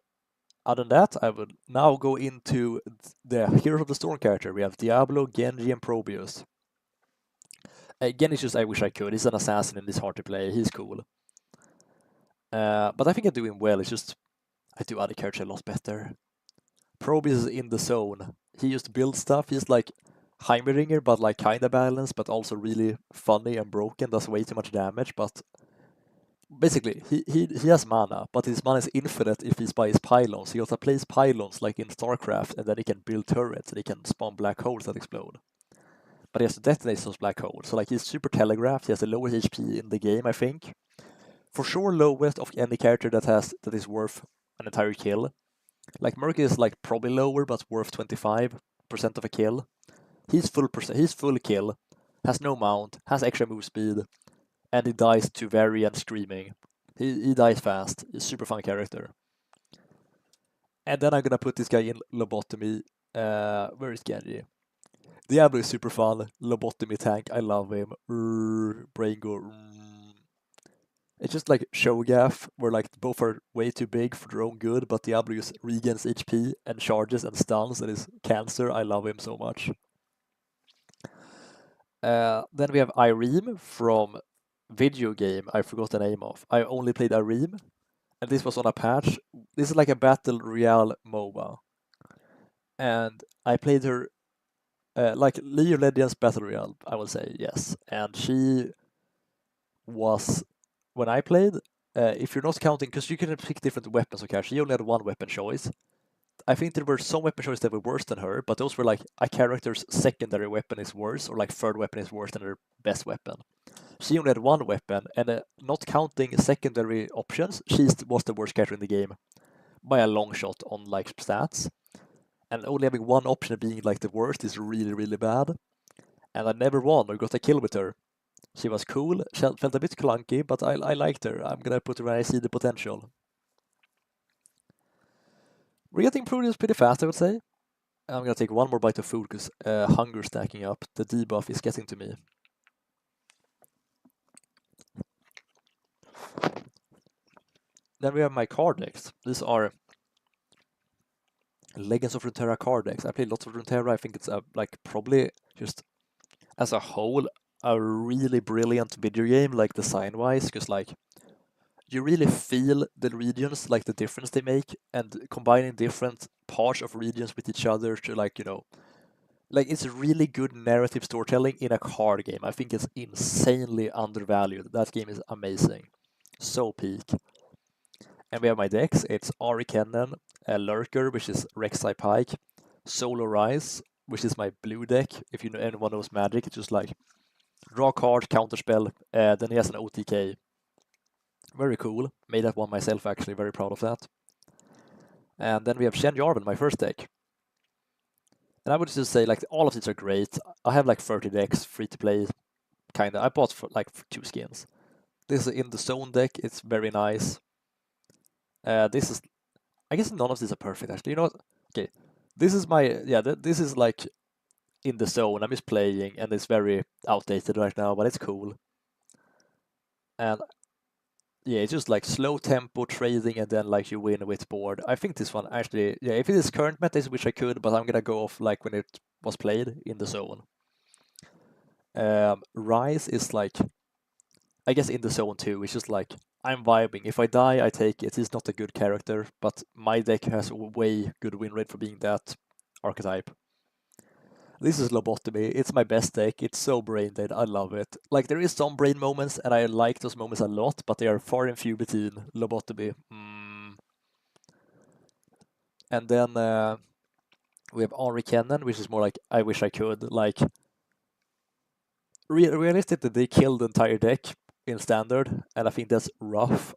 other than that, I would now go into the Heroes of the Storm character. We have Diablo, Genji, and Probius. Again, it's just I wish I could. He's an assassin and he's hard to play. He's cool. But I think I do him well. It's just I do other characters a lot better. Probius is in the zone. He just builds stuff. He's like Heimerdinger, but like kinda balanced, but also really funny and broken, does way too much damage, but basically he has mana, but his mana is infinite if he's by his pylons. He also plays pylons like in StarCraft, and then he can build turrets and he can spawn black holes that explode. But he has to detonate those black holes. So like he's super telegraphed, he has the lowest HP in the game, I think. For sure lowest of any character that is worth an entire kill. Like Murky is like probably lower, but worth 25% of a kill. He's full kill, has no mount, has extra move speed, and he dies to Very and Screaming. He dies fast. He's a super fun character. And then I'm gonna put this guy in Lobotomy. Where is Genji? Diablo is super fun. Lobotomy tank, I love him. Braingo. It's just like Shogath, where like both are way too big for their own good, but Diablo just regains HP and charges and stuns and is cancer. I love him so much. Then we have Irene from video game I forgot the name of. I only played Irene, and this was on a patch. This is like a battle royale MOBA, and I played her like League of Legends battle royale. I would say yes, and she was when I played. If you're not counting, because you can pick different weapons, okay, she only had one weapon choice. I think there were some weapon choices that were worse than her, but those were like a character's secondary weapon is worse, or like third weapon is worse than her best weapon. She only had one weapon, and not counting secondary options, she was the worst character in the game by a long shot on like stats. And only having one option being like the worst is really, really bad. And I never won or got a kill with her. She was cool, she felt a bit clunky, but I liked her. I'm gonna put her where I see the potential. We're getting through this pretty fast, I would say. I'm gonna take one more bite of food because hunger stacking up. The debuff is getting to me. Then we have my card decks. These are Legends of Runeterra card decks. I play lots of Runeterra. I think it's like probably just as a whole a really brilliant video game, like design-wise, because like you really feel the regions, like the difference they make, and combining different parts of regions with each other to like like it's really good narrative storytelling in a card game. I think it's insanely undervalued. That game is amazing, so peak. And we have my decks. It's Ari Kennen, Lurker, which is Rek'Sai Pike, Solo Rise, which is my blue deck. If you know anyone knows Magic, it's just like draw card, counterspell. Then he has an OTK. Very cool. Made that one myself, actually. Very proud of that. And then we have Shen Jarvan, my first deck. And I would just say, like, all of these are great. I have like 30 decks, free to play, kinda. I bought for 2 skins. This is in the zone deck. It's very nice. This is, I guess none of these are perfect actually. You know what? Okay, this is my this is like in the zone. I'm just playing, and it's very outdated right now, but it's cool. And yeah, it's just like slow tempo trading, and then like you win with board. I think this one actually, yeah, if it is current meta, I wish I could, but I'm gonna go off like when it was played in the zone. Rise is like, I guess in the zone too. It's just like I'm vibing. If I die, I take it. He's not a good character, but my deck has a way good win rate for being that archetype. This is Lobotomy. It's my best deck. It's so brain dead. I love it. Like there is some brain moments, and I like those moments a lot, but they are far and few between. Lobotomy. And then we have Henri Kennan, which is more like I wish I could. Like realistically, they killed the entire deck in standard, and I think that's rough.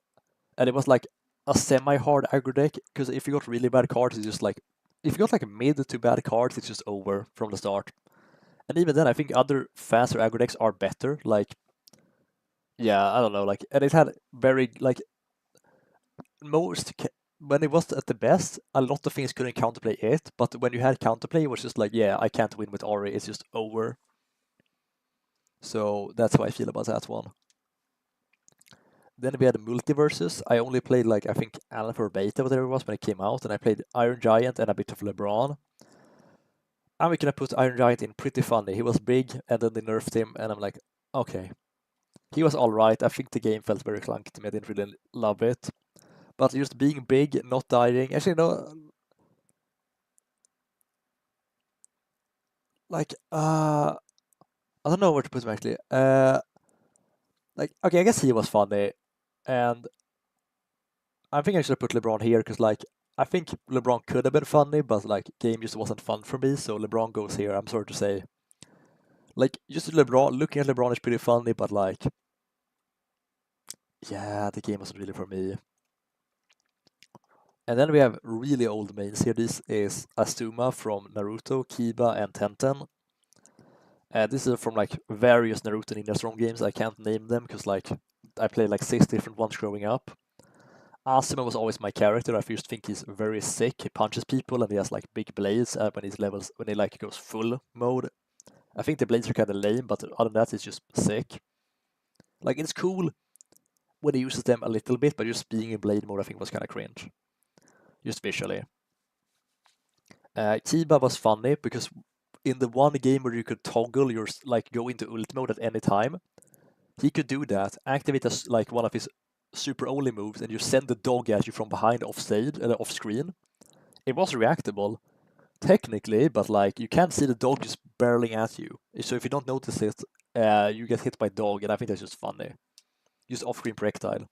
And it was like a semi-hard aggro deck, because if you got really bad cards, it's just like if you got like mid to bad cards, it's just over from the start. And even then, I think other faster aggro decks are better. Like, yeah, I don't know. Like, and it had very like most when it was at the best, a lot of things couldn't counterplay it. But when you had counterplay, it was just like, yeah, I can't win with Ori. It's just over. So that's how I feel about that one. Then we had Multiverses. I only played like I think Alpha or Beta, whatever it was, when it came out, and I played Iron Giant and a bit of LeBron. And we could put Iron Giant in pretty funny. He was big, and then they nerfed him, and I'm like, okay. He was alright. I think the game felt very clunky to me. I didn't really love it. But just being big, not dying. Actually, no. like I don't know where to put him actually. Like okay, I guess he was funny, and I think I should put LeBron here because like I think LeBron could have been funny, but like game just wasn't fun for me, so LeBron goes here. I'm sorry to say. Like just LeBron, looking at LeBron is pretty funny, but like yeah, the game wasn't really for me. And then we have really old mains here. This is Asuma from Naruto, Kiba, and Tenten. This is from like various Naruto Ninja Storm games. I can't name them because like I played like 6 different ones growing up. Asuma was always my character. I just think he's very sick. He punches people and he has like big blades when he's levels when he like goes full mode. I think the blades are kind of lame, but other than that, it's just sick. Like it's cool when he uses them a little bit, but just being in blade mode, I think was kind of cringe, just visually. Kiba was funny because in the one game where you could toggle your like go into ult mode at any time, he could do that, activate as like one of his super only moves, and you send the dog at you from behind off stage off screen. It was reactable technically, but like you can't see the dog just barreling at you. So if you don't notice it, you get hit by dog, and I think that's just funny. Just off-screen projectile.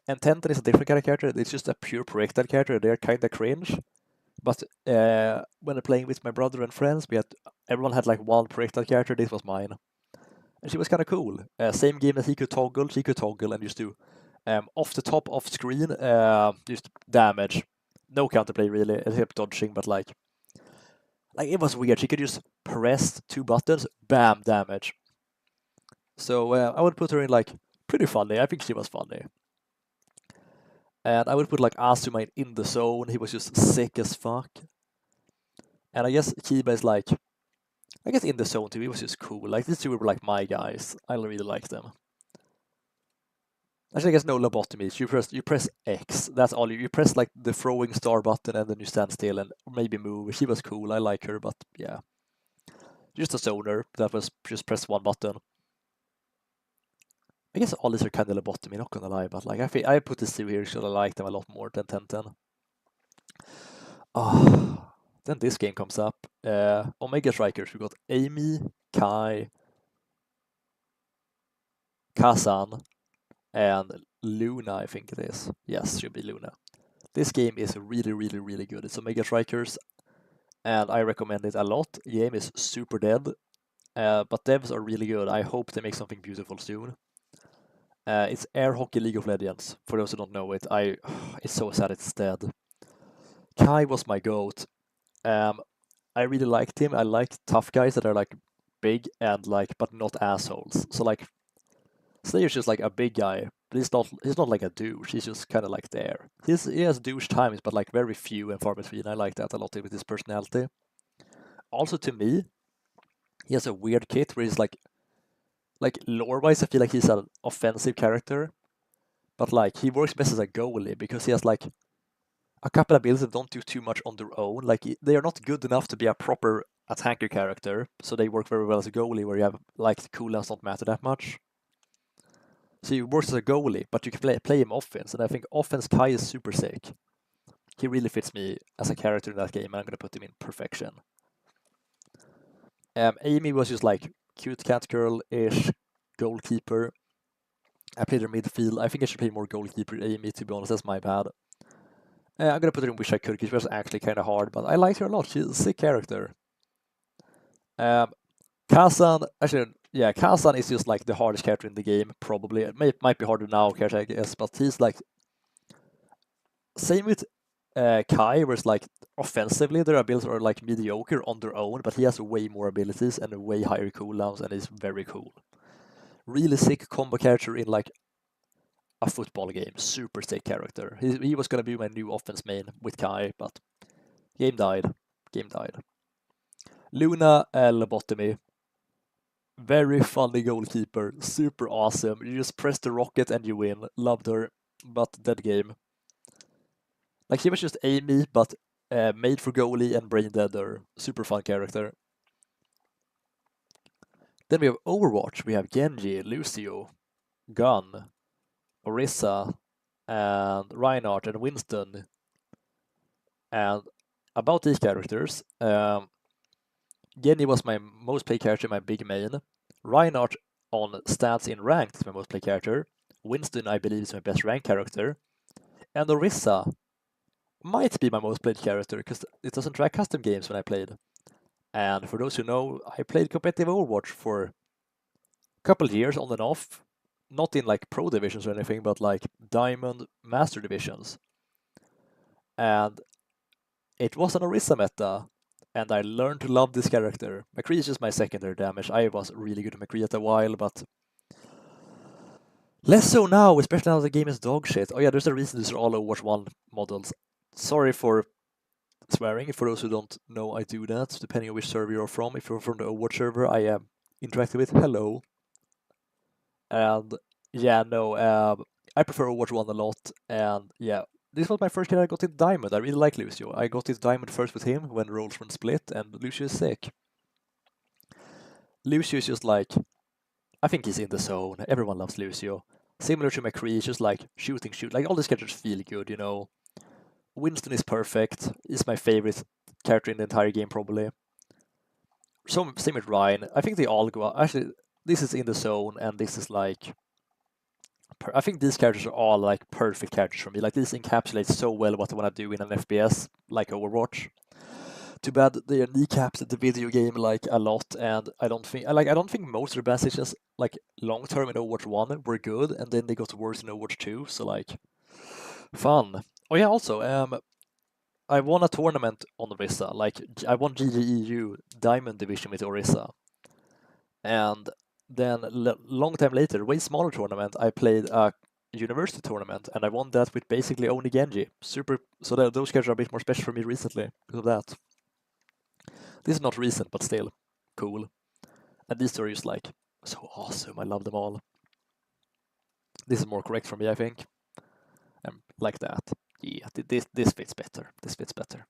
And Tenten is a different kind of character. It's just a pure projectile character. They're kind of cringe. But when playing with my brother and friends, everyone had like one projectile character. This was mine, and she was kind of cool. Same game that he could toggle, she could toggle, and just do off the top, off screen, just damage. No counterplay really, except dodging. But like it was weird. She could just press 2 buttons, bam, damage. So I would put her in like pretty funny. I think she was funny. And I would put like Asuma in the zone. He was just sick as fuck. And I guess Kiba is like, I guess in the zone too. He was just cool. Like these two were like my guys. I really like them. Actually, I guess no lobotomies. You press X. That's all. You press like the throwing star button and then you stand still and maybe move. She was cool. I like her, but yeah, just a zoner that was just press one button. I guess all these are kind of lobotomy. Not gonna lie, but like I put the two here because I like them a lot more than 1010. Oh, then this game comes up. Omega Strikers. We got Amy, Kai, Kazan, and Luna, I think it is. Yes, should be Luna. This game is really, really, really good. It's Omega Strikers, and I recommend it a lot. The game is super dead, but devs are really good. I hope they make something beautiful soon. It's Air Hockey League of Legends. For those who don't know it, it's so sad it's dead. Kai was my goat. I really liked him. I like tough guys that are like big and like, but not assholes. So like, Slayer's just like a big guy, but he's not like a douche. He's just kind of like there. He has douche times, but like very few and far between. I like that a lot with his personality. Also, to me, he has a weird kit where he's like lore-wise, I feel like he's an offensive character, but like he works best as a goalie because he has like a couple of abilities that don't do too much on their own. Like they are not good enough to be a proper attacker character, so they work very well as a goalie where you have like cooldowns don't matter that much. So he works as a goalie, but you can play him offense, and I think offense Kai is super sick. He really fits me as a character in that game, and I'm gonna put him in perfection. Amy was just like cute cat girl-ish goalkeeper. I played her midfield. I think I should play more goalkeeper Amy, to be honest. That's my bad. I'm gonna put her in Wish I Could, because she was actually kind of hard, but I liked her a lot. She's a sick character. Kazan, actually, yeah, Kazan is just like the hardest character in the game, probably. It might be harder now, I guess, but he's like. Same with Kai, where it's like offensively their abilities are like mediocre on their own, but he has way more abilities and way higher cooldowns, and is very cool. Really sick combo character in like a football game. Super sick character. He was gonna be my new offense main with Kai, but game died. Game died. Luna lobotomy. Very funny goalkeeper. Super awesome. You just press the rocket and you win. Loved her, but dead game. Like she was just Amy, but made for goalie and brain deader. Super fun character. Then we have Overwatch. We have Genji, Lucio, Gun, Orisa, and Reinhardt and Winston. And about these characters, Genny was my most played character, my big main. Reinhardt on stats in ranked is my most played character. Winston, I believe, is my best ranked character. And Orisa might be my most played character because it doesn't track custom games when I played. And for those who know, I played competitive Overwatch for a couple of years on and off. Not in like pro divisions or anything, but like diamond master divisions. And it was an Orisa meta, and I learned to love this character. McCree is just my secondary damage. I was really good at McCree at a while, but less so now, especially now the game is dog shit. Oh yeah, there's a reason these are all Overwatch 1 models. Sorry for swearing. For those who don't know, I do that, depending on which server you're from. If you're from the Overwatch server, I am interacting with hello. And yeah, no, I prefer Overwatch 1 a lot, and yeah, this was my first character I got in Diamond. I really like Lucio. I got his Diamond first with him when roles were split, and Lucio is sick. Lucio is just like, I think he's in the zone. Everyone loves Lucio. Similar to McCree, just like shoot. Like all these characters feel good, you know. Winston is perfect. He's my favorite character in the entire game, probably. So same with Ryan. I think they all go out. Actually, this is in the zone, and this is like. I think these characters are all like perfect characters for me. Like these encapsulate so well what I want to do in an FPS, like Overwatch. Too bad they kneecapped the video game like a lot, and I don't think most of the bad decisions like long term in Overwatch 1 were good, and then they got worse in Overwatch 2. So like fun. Oh yeah, also I won a tournament on Orisa. Like I won GGEU Diamond Division with Orisa, and then long time later, way smaller tournament, I played a university tournament, and I won that with basically only Genji. Super. So those characters are a bit more special for me recently because of that. This is not recent, but still cool. And these are just like so awesome. I love them all. This is more correct for me, I think. Like that. Yeah, this fits better. This fits better.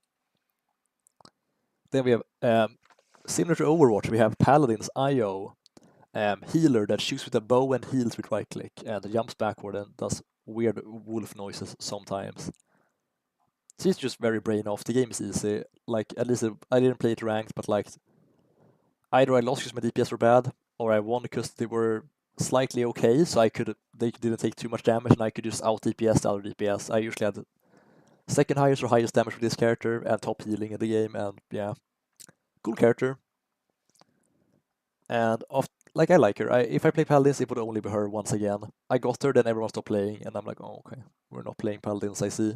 Then we have similar to Overwatch, we have Paladin's IO, healer that shoots with a bow and heals with right click and jumps backward and does weird wolf noises sometimes. She's just very brain off. The game is easy. Like at least I didn't play it ranked, but like either I lost because my DPS were bad, or I won because they were slightly okay, so they didn't take too much damage, and I could just out DPS the other DPS. I usually had second highest or highest damage with this character and top healing in the game, and yeah, cool character. And like I like her. If I play Paladins, it would only be her once again. I got her, then everyone stopped playing, and I'm like, oh okay, we're not playing Paladins, I see.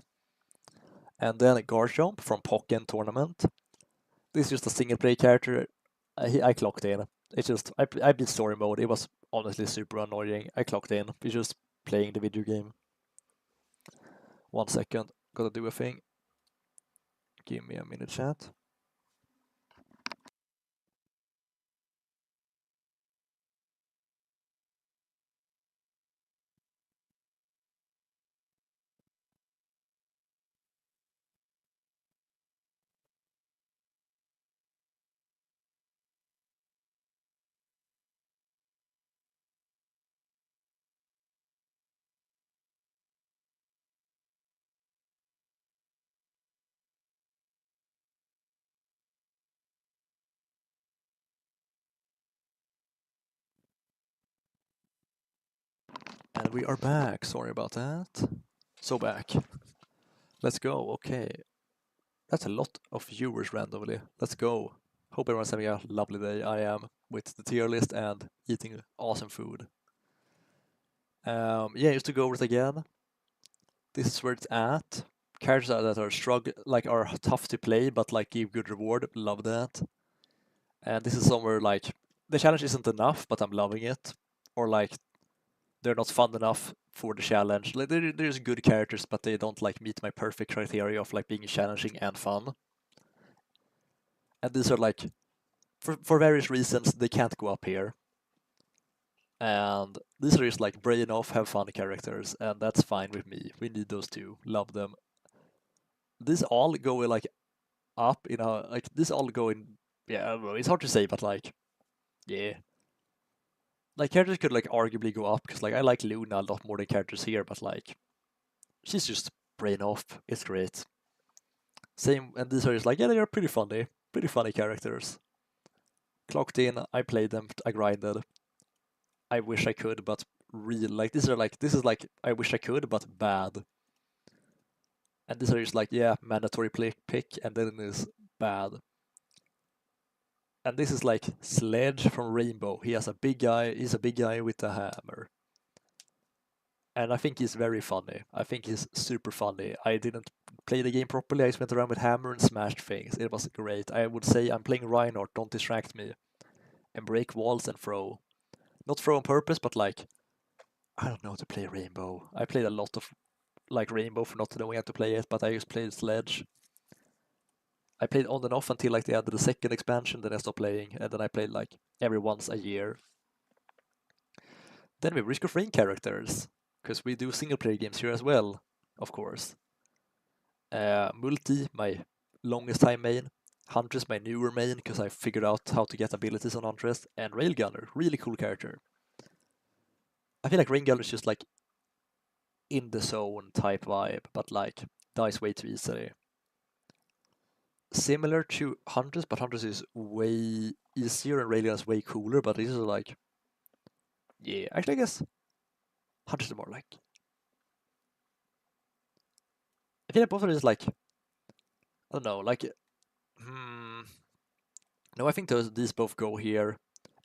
And then Guard Jump from Pokken Tournament. This is just a single player character. I clocked in. It's just I beat story mode. It was honestly super annoying. I clocked in. It's just playing the video game. 1 second, gotta do a thing. Give me a minute, chat. And we are back. Sorry about that. So back. Let's go. Okay. That's a lot of viewers randomly. Let's go. Hope everyone's having a lovely day. I am with the tier list and eating awesome food. Yeah, just to go over it again. This is where it's at. Characters that are tough to play, but like give good reward. Love that. And this is somewhere like the challenge isn't enough, but I'm loving it. Or like they're not fun enough for the challenge. Like there's good characters, but they don't like meet my perfect criteria of like being challenging and fun. And these are like for various reasons they can't go up here. And these are just like brain off, have fun characters, and that's fine with me. We need those two. Love them. These all go like up in a like this all go in yeah, I don't know, it's hard to say, but like yeah. Like characters could like arguably go up because like I like Luna a lot more than characters here, but like she's just brain off. It's great. Same, and these are just like yeah, they are pretty funny characters. Clocked in, I played them, I grinded. I wish I could, but real like this is like I wish I could, but bad. And these are just like, yeah, mandatory pick, and then it is bad. And this is like Sledge from Rainbow. He's a big guy with a hammer. And I think he's very funny. I think he's super funny. I didn't play the game properly. I just went around with hammer and smashed things. It was great. I would say I'm playing Reinhardt, don't distract me. And break walls and throw. Not throw on purpose, but like, I don't know how to play Rainbow. I played a lot of like Rainbow for not knowing how to play it, but I just played Sledge. I played on and off until like they added the second expansion, then I stopped playing, and then I played like every once a year. Then we have Risk of Rain characters, because we do single player games here as well, of course. Multi, my longest time main. Huntress, my newer main, because I figured out how to get abilities on Huntress. And Railgunner, really cool character. I feel like Railgunner is just like in the zone type vibe, but like dies way too easily. Similar to Huntress, but Huntress is way easier and Railgunner is way cooler, but these are like, yeah, actually I guess Huntress is more like, I feel like both of these like, I don't know, like, no, I think these both go here.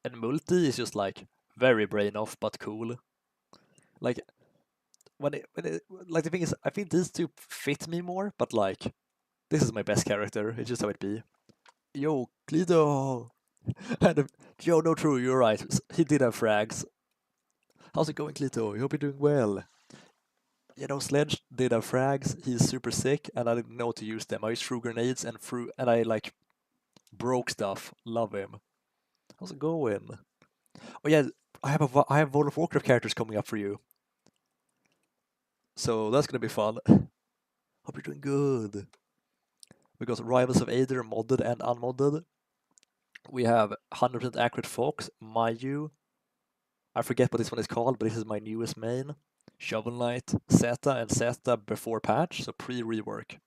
And Multi is just like very brain off but cool. Like when it like the thing is, I think these two fit me more, but like this is my best character. It's just how it be. Yo, Clito. Yo, no, true. You're right. He did have frags. How's it going, Clito? I hope you're doing well. You know, Sledge did have frags. He's super sick, and I didn't know how to use them. I just threw grenades and I like broke stuff. Love him. How's it going? Oh yeah, I have World of Warcraft characters coming up for you. So that's gonna be fun. Hope you're doing good. We got Rivals of Aether modded and unmodded. We have 100% accurate Fox, Mayu. I forget what this one is called, but this is my newest main. Shovel Knight, Zeta, and Zeta before patch, so pre-rework.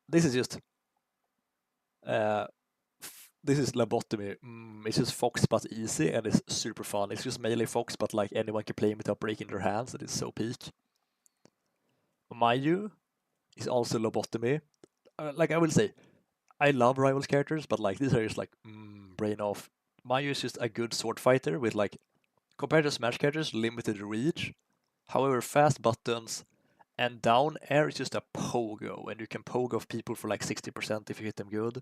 This is just this is lobotomy. It's just Fox but easy, and it's super fun. It's just melee Fox, but like anyone can play him without breaking their hands. It is so peak. Mayu is also lobotomy. Like I will say, I love Rivals characters, but like these are just like brain off. Mayu is just a good sword fighter with like, compared to Smash characters, limited reach. However, fast buttons and down air is just a pogo, and you can pogo off people for like 60% if you hit them good.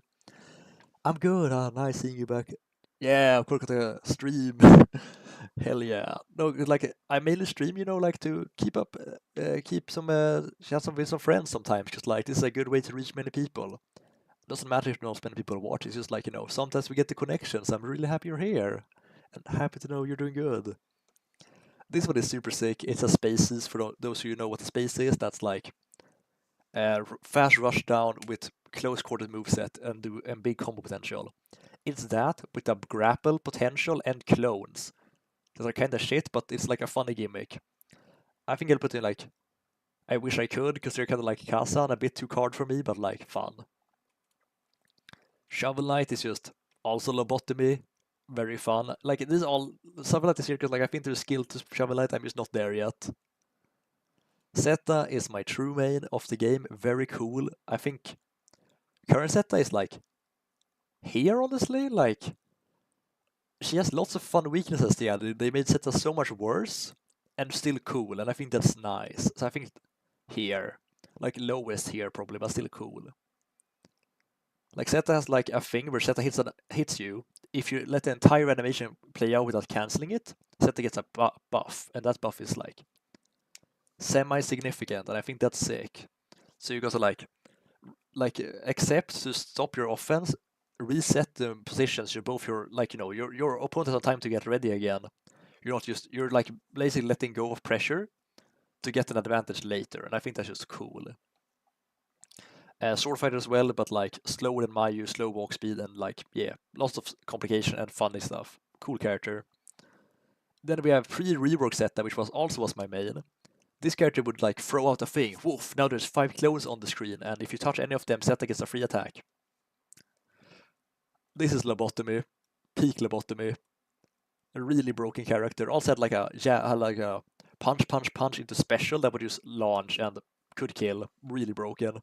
I'm good. Nice seeing you back. Yeah, of course, got a stream. Hell yeah. No, like I mainly stream, you know, like to keep up, keep some, chat some with some friends sometimes, because like this is a good way to reach many people. Doesn't matter if not many people watch. It's just like, you know, sometimes we get the connections. I'm really happy you're here, and happy to know you're doing good. This one is super sick. It's a Spaces, for those of you who know what the space is. That's like fast rush down with close quarters moveset and big combo potential. It's that with a grapple potential and clones that are kind of shit, but it's like a funny gimmick. I think I'll put in like, I wish I could, because they're kind of like Kazan, a bit too hard for me, but like fun. Shovel Knight is just also lobotomy, very fun. Like this is all Shovel Knight is here because like I think there's skill to Shovel Knight. I'm just not there yet. Zeta is my true main of the game, very cool. I think current Zeta is like here, honestly. Like she has lots of fun weaknesses. They made Zeta so much worse and still cool, and I think that's nice. So I think here, like lowest here probably, but still cool. Like Zeta has like a thing where Zeta hits you. If you let the entire animation play out without canceling it, Zeta gets a buff, and that buff is like semi-significant, and I think that's sick. So you got to like accept to stop your offense, reset the positions. You're both your opponent has a time to get ready again. You're like basically letting go of pressure to get an advantage later, and I think that's just cool. Sword fighter as well, but like slower than Mayu, slow walk speed, and like yeah, lots of complication and funny stuff. Cool character. Then we have pre-rework Zeta, which was my main. This character would like throw out a thing. Woof! Now there's 5 clones on the screen, and if you touch any of them, Zeta gets a free attack. this is lobotomy, peak lobotomy. A really broken character. Also had like a punch into special that would just launch and could kill. Really broken.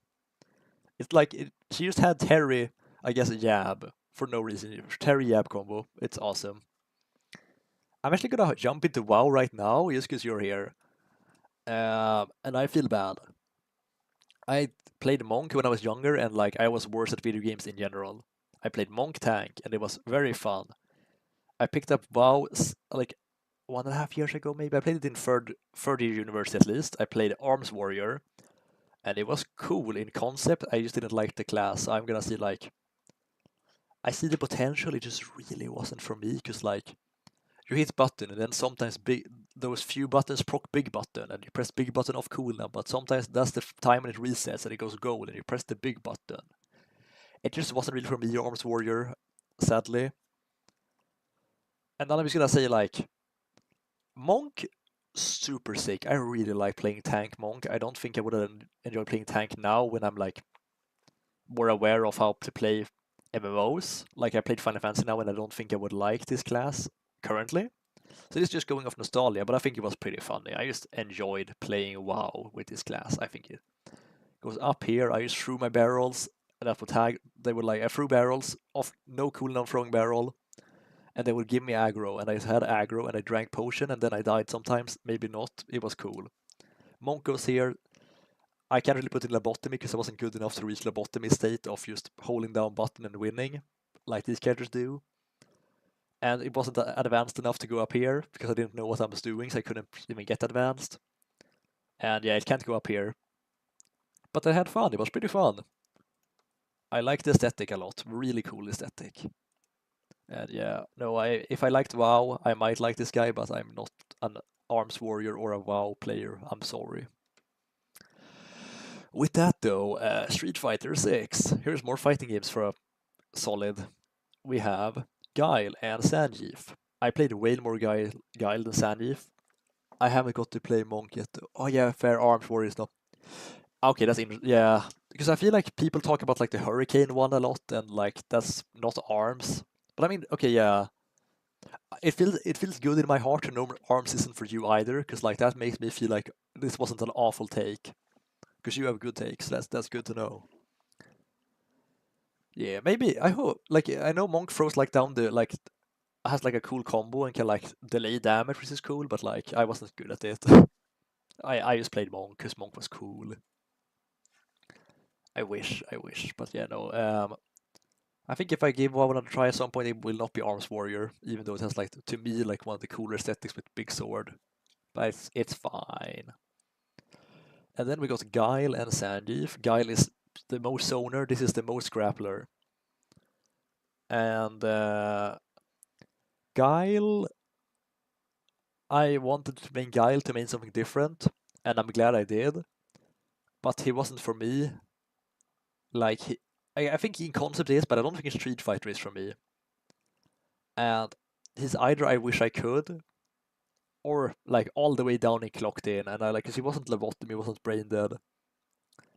It's like she just had Terry, I guess, Yab for no reason. Terry Yab combo. It's awesome. I'm actually gonna jump into WoW right now just because you're here, and I feel bad. I played Monk when I was younger, and like I was worse at video games in general. I played Monk Tank, and it was very fun. I picked up WoW like 1.5 years ago, maybe. I played it in third year university at least. I played Arms Warrior, and it was cool in concept. I just didn't like the class. I'm gonna see like I see the potential. It just really wasn't for me because like you hit button and then sometimes those few buttons proc big button and you press big button off cooldown, but sometimes that's the time when it resets and it goes gold and you press the big button. It just wasn't really for me, Arms Warrior, sadly. And then I'm just gonna say like Monk, super sick. I really like playing tank Monk. I don't think I would enjoy playing tank now when I'm like more aware of how to play MMOs. Like I played Final Fantasy now and I don't think I would like this class currently. So this is just going off nostalgia, but I think it was pretty funny. I just enjoyed playing WoW with this class. I think it goes up here. I just threw my barrels. And that would tag. They would like I threw barrels off no cooldown throwing barrel, and they would give me aggro, and I had aggro, and I drank potion, and then I died sometimes. Maybe not. It was cool. Monk goes here. I can't really put in lobotomy because I wasn't good enough to reach lobotomy state of just holding down button and winning, like these characters do. And it wasn't advanced enough to go up here because I didn't know what I was doing, so I couldn't even get advanced. And yeah, it can't go up here. But I had fun. It was pretty fun. I like the aesthetic a lot. Really cool aesthetic. And yeah, no, if I liked WoW, I might like this guy, but I'm not an Arms Warrior or a WoW player. I'm sorry. With that though, Street Fighter 6. Here's more fighting games for a solid. We have Guile and Sanjeev. I played way more Guile than Sanjeev. I haven't got to play Monk yet. Oh yeah, fair. Arms Warriors now. Okay, that's interesting. Yeah, because I feel like people talk about like the Hurricane one a lot, and like that's not Arms. But I mean, okay, yeah, it feels good in my heart to know Arms isn't for you either, because like that makes me feel like this wasn't an awful take, because you have good takes. That's good to know. Yeah, maybe I hope like I know Monk throws like down the like has like a cool combo and can like delay damage, which is cool, but like I wasn't good at it. I just played Monk because Monk was cool. I wish, but yeah, no. I think if I give one another try at some point, it will not be Arms Warrior, even though it has like to me like one of the cooler aesthetics with big sword. But it's fine. And then we got Guile and Sanjeev. Guile is the most zoner. This is the most grappler. And Guile, I wanted to make Guile to mean something different, and I'm glad I did. But he wasn't for me. Like I think in concept he is, but I don't think in Street Fighter is for me. And he's either I wish I could, or like all the way down in clocked in, and I like because he wasn't lobotomy, he wasn't brain dead.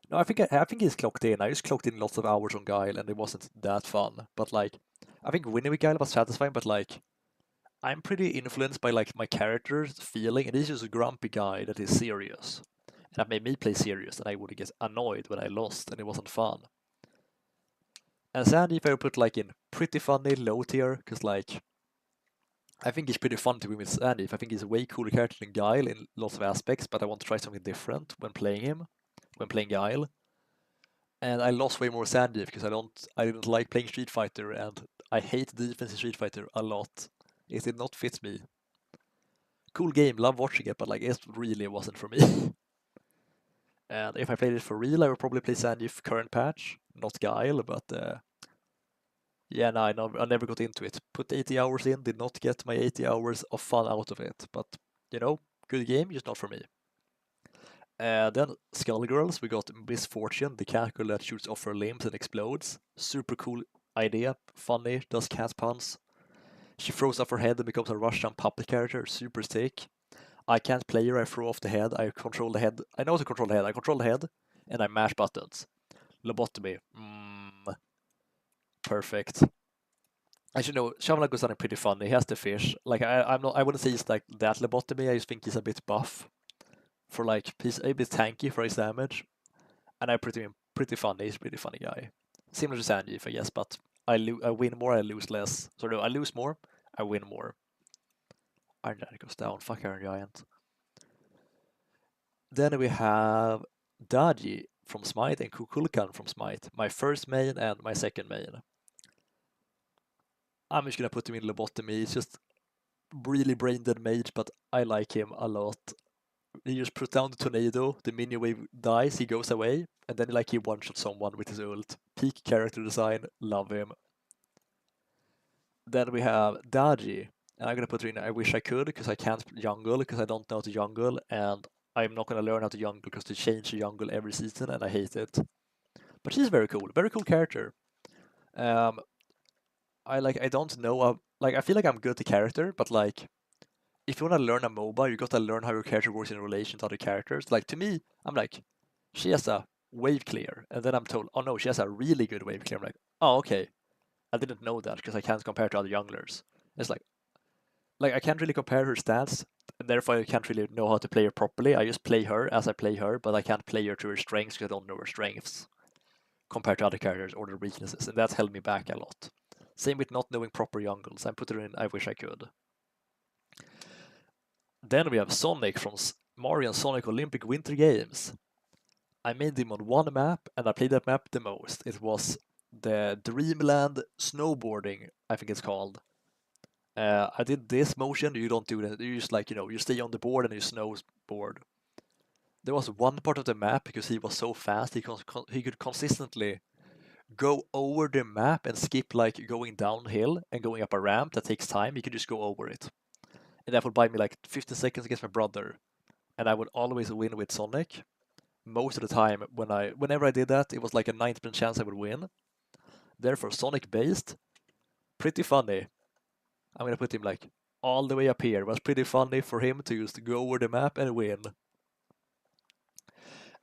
No, I think he's clocked in. I just clocked in lots of hours on Guile, and it wasn't that fun. But like, I think winning with Guile was satisfying. But like, I'm pretty influenced by like my character's feeling, and he's just a grumpy guy that is serious. And that made me play serious, and I would get annoyed when I lost, and it wasn't fun. And Sandy, if I put like in pretty funny low tier, because like I think he's pretty fun to win with Sandy. I think he's a way cooler character than Guile in lots of aspects, but I want to try something different when playing him, when playing Guile. And I lost way more Sandy because I didn't like playing Street Fighter, and I hate defense in Street Fighter a lot. It did not fit me. Cool game, love watching it, but like it really wasn't for me. And if I played it for real, I would probably play Sandy current patch, not Guile, but yeah, no, I never got into it. Put 80 hours in, did not get my 80 hours of fun out of it, but you know, good game, just not for me. Then Skullgirls, we got Misfortune, the cat girl that shoots off her limbs and explodes. Super cool idea, funny, does cat puns. She throws off her head and becomes a Russian puppet character, super sick. I can't play her, I throw off the head, I control the head. I know how to control the head, I control the head, and I mash buttons. Lobotomy, perfect. Actually, no, Shaman Gosan is pretty funny. He has the fish. Like I wouldn't say he's like that lobotomy. I just think he's a bit buff for like he's a bit tanky for his damage, and I pretty funny. He's a pretty funny guy. Similar to Sanjeev, I guess, but I win more, I lose less. So no, I lose more, I win more. Iron Giant goes down. Fuck Iron Giant. Then we have Daji from Smite and Kukulkan from Smite. My first main and my second main. I'm just gonna put him in lobotomy. He's just really brain dead mage, but I like him a lot. He just puts down the tornado, the minion wave dies, he goes away, and then like he one-shots someone with his ult. Peak character design, love him. Then we have Daji, and I'm gonna put her in I wish I could, because I can't jungle, because I don't know how to jungle, and I'm not gonna learn how to jungle because they change the jungle every season, and I hate it. But she's very cool character. Um, I don't know, I feel like I'm good at the character, but like if you want to learn a MOBA, you got to learn how your character works in relation to other characters. Like to me, I'm like, she has a wave clear, and then I'm told, oh no, she has a really good wave clear. I'm like, oh okay, I didn't know that because I can't compare to other junglers. It's like I can't really compare her stats, and therefore I can't really know how to play her properly. I just play her as I play her, but I can't play her to her strengths because I don't know her strengths compared to other characters or their weaknesses, and that's held me back a lot. Same with not knowing proper jungles. I put her in I wish I could. Then we have Sonic from Mario and Sonic Olympic Winter Games. I made him on one map, and I played that map the most. It was the Dreamland Snowboarding, I think it's called. I did this motion, you don't do that. You just like, you stay on the board and you snowboard. There was one part of the map, because he was so fast, he could consistently go over the map and skip like going downhill and going up a ramp that takes time. He could just go over it. And that would buy me like 15 seconds against my brother. And I would always win with Sonic. Most of the time, whenever I did that, it was like a 90% chance I would win. Therefore, Sonic based, pretty funny. I'm gonna put him like all the way up here. It was pretty funny for him to just go over the map and win.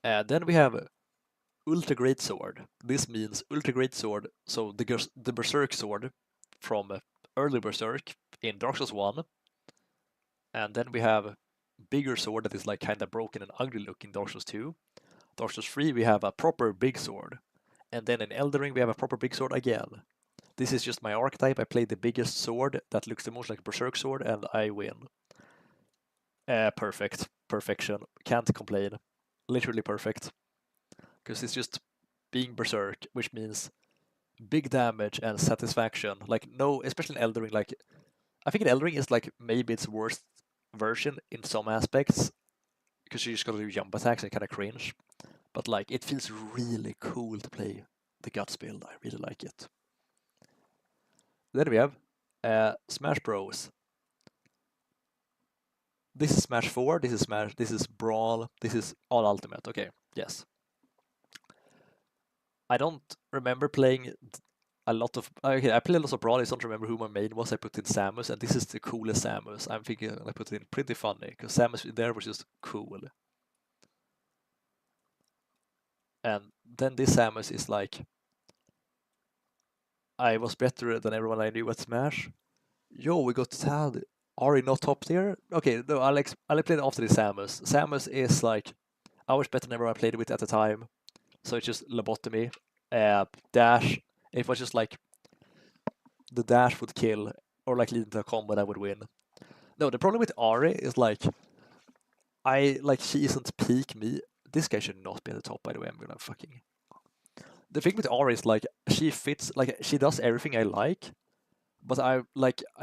And then we have Ultra Great Sword. This means Ultra Great Sword, so the Berserk sword from early Berserk in Dark Souls 1. And then we have bigger sword that is like kind of broken and ugly looking Dark Souls 2. Dark Souls 3 we have a proper big sword. And then in Elden Ring we have a proper big sword again. This is just my archetype. I play the biggest sword that looks the most like a Berserk sword and I win. Perfect. Perfection. Can't complain. Literally perfect. Because it's just being Berserk, which means big damage and satisfaction. Like no, especially in Elden Ring, like I think in Elden Ring is like maybe its worst version in some aspects, because you just gotta do jump attacks and kind of cringe. But like it feels really cool to play the Guts build. I really like it. Then we have Smash Bros. This is Smash 4, this is Smash, this is Brawl, this is all Ultimate. Okay, yes. I don't remember playing a lot of. Okay, I played lots of Brawl. I don't remember who my main was. I put in Samus, and this is the coolest Samus. I'm thinking I put it in pretty funny because Samus there was just cool. And then this Samus is like, I was better than everyone I knew at Smash. Yo, we got Tad. Are you not top tier? Okay, no, I'll play it after this Samus. Samus is like, I was better than everyone I played with at the time. So it's just lobotomy, dash. It was just like the dash would kill, or like lead into a combo that would win. No, the problem with Ari is like, she isn't peak me. This guy should not be at the top, by the way. I'm gonna fucking. The thing with Ari is like she fits, like she does everything I like, but I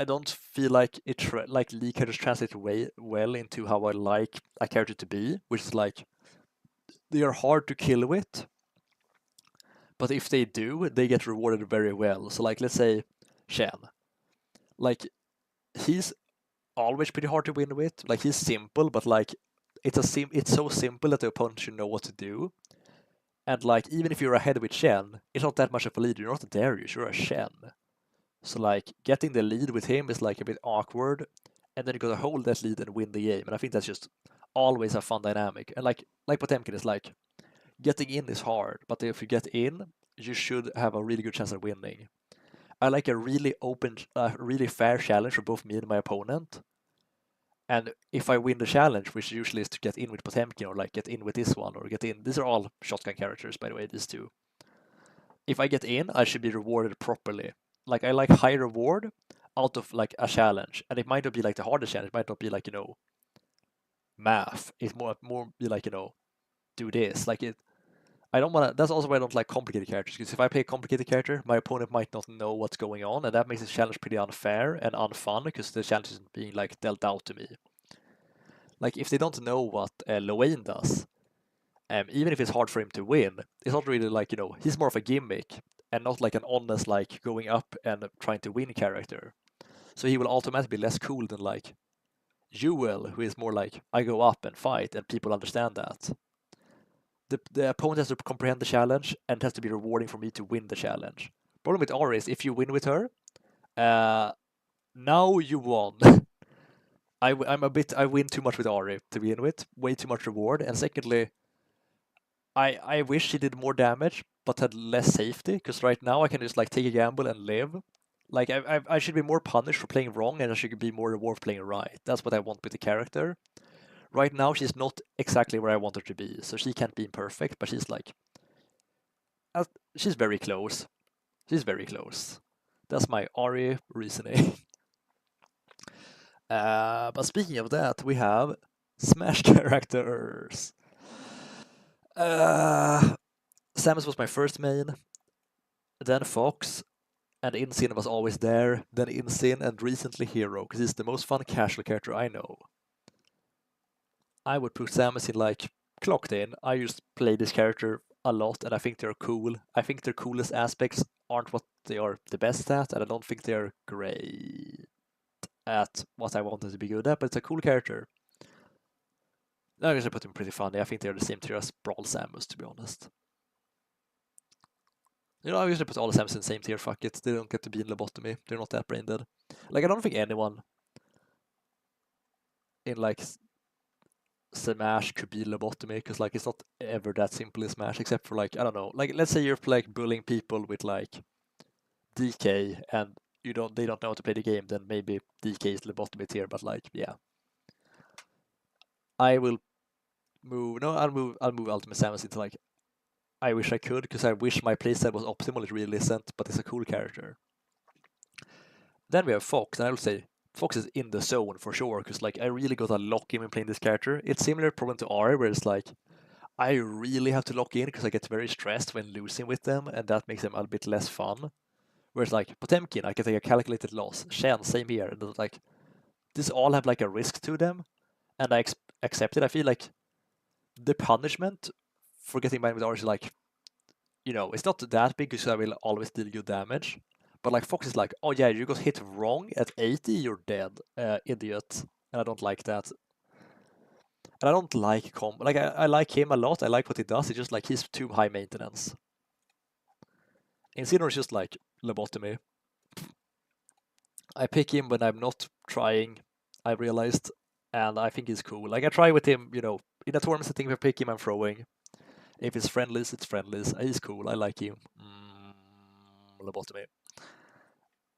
don't feel like like Lee characters translate way well into how I like a character to be, which is like they are hard to kill with, but if they do, they get rewarded very well. So like let's say Shen, like he's always pretty hard to win with. Like he's simple, but like it's so simple that the opponent should know what to do. And like even if you're ahead with Shen, it's not that much of a lead. You're not a Darius, you're a Shen. So like getting the lead with him is like a bit awkward, and then you gotta hold that lead and win the game. And I think that's just always a fun dynamic. And like Potemkin is like getting in is hard, but if you get in, you should have a really good chance of winning. I like a really open, really fair challenge for both me and my opponent. And if I win the challenge, which usually is to get in with Potemkin or like get in with this one or get in, these are all shotgun characters, by the way, these two. If I get in, I should be rewarded properly. Like I like high reward out of like a challenge, and it might not be like the hardest challenge. It might not be like math. It's more be like do this. Like it. I don't want to. That's also why I don't like complicated characters. Because if I play a complicated character, my opponent might not know what's going on, and that makes the challenge pretty unfair and unfun. Because the challenge isn't being like dealt out to me. Like if they don't know what Lowain does, even if it's hard for him to win, it's not really like he's more of a gimmick and not like an honest like going up and trying to win character. So he will automatically be less cool than like Jewel, who is more like I go up and fight, and people understand that. The opponent has to comprehend the challenge, and it has to be rewarding for me to win the challenge. Problem with Ari is if you win with her, now you won. I win too much with Ari to begin with, way too much reward, and secondly, I wish she did more damage but had less safety, because right now I can just like take a gamble and live. Like I should be more punished for playing wrong, and I should be more rewarded for playing right. That's what I want with the character. Right now she's not exactly where I want her to be, so she can't be perfect, but she's like she's very close. She's very close. That's my Ari reasoning. But speaking of that, we have Smash characters. Samus was my first main, then Fox, and Insane was always there, then Insane, and recently Hero, because he's the most fun casual character I know. I would put Samus in like clocked in. I just play this character a lot, and I think they're cool. I think their coolest aspects aren't what they are the best at, and I don't think they're great at what I want them to be good at, but it's a cool character. I guess I put them pretty funny. I think they're the same tier as Brawl Samus, to be honest. I usually put all the Samus in the same tier, fuck it. They don't get to be in lobotomy. They're not that brain dead. Like, I don't think anyone in, like, Smash could be lobotomy, because, like, it's not ever that simple in Smash, except for, like, I don't know. Like, let's say you're, like, bullying people with, like, DK, and they don't know how to play the game, then maybe DK is lobotomy tier, but, like, yeah. I'll move Ultimate Samus into, like, I wish I could, because I wish my playstyle was optimal. It really isn't, but it's a cool character. Then we have Fox, and I would say Fox is in the zone for sure, because like I really got to lock in when playing this character. It's similar problem to R, where it's like I really have to lock in because I get very stressed when losing with them, and that makes them a bit less fun. Whereas like Potemkin, I can take a calculated loss. Shen, same here. And like these all have like a risk to them, and I accept it. I feel like the punishment for getting banned with R is like it's not that big because I will always deal good damage. But like Fox is like, oh yeah, you got hit wrong at 80, you're dead, idiot. And I don't like that. And I don't like like I like him a lot. I like what he does. It's just like he's too high maintenance. Incineroar is just like lobotomy. I pick him when I'm not trying. I realized, and I think he's cool. Like I try with him, in a tournament setting. If I pick him, I'm throwing. If it's friendlies, it's friendlies. He's cool. I like him. Lobotomy.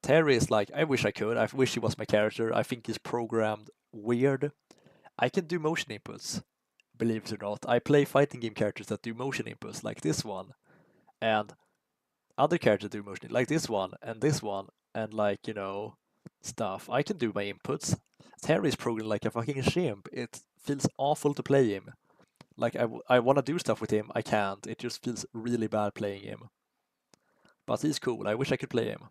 Terry is like, I wish I could. I wish he was my character. I think he's programmed weird. I can do motion inputs, believe it or not. I play fighting game characters that do motion inputs, like this one, and other characters do motion, like this one, and like, stuff. I can do my inputs. Terry is programmed like a fucking chimp. It feels awful to play him. Like, I want to do stuff with him. I can't. It just feels really bad playing him. But he's cool. I wish I could play him.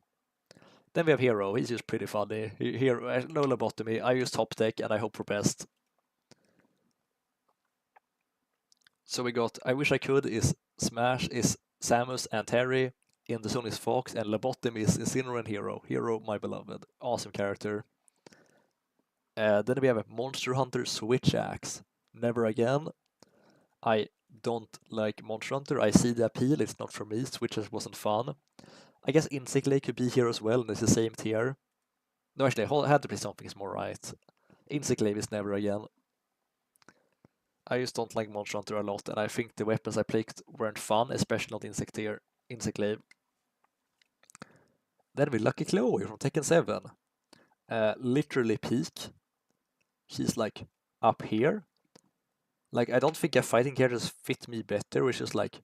Then we have Hero. He's just pretty funny. Hero, no lobotomy. I use top deck and I hope for best. So we got I wish I could is Smash is Samus and Terry. In the zone is Fox, and lobotomy is Incineroar and Hero. Hero, my beloved. Awesome character. Then we have a Monster Hunter Switch Axe. Never again. I don't like Monster Hunter. I see the appeal. It's not for me. Switches wasn't fun. I guess Insectlay could be here as well, and it's the same tier. No, actually, I had to play something is more right. Insectlay is never again. I just don't like Monster Hunter a lot, and I think the weapons I picked weren't fun, especially not Insectlay. Then we Lucky Chloe from Tekken 7. Literally peak. She's like up here. Like, I don't think a fighting characters fit me better, which is like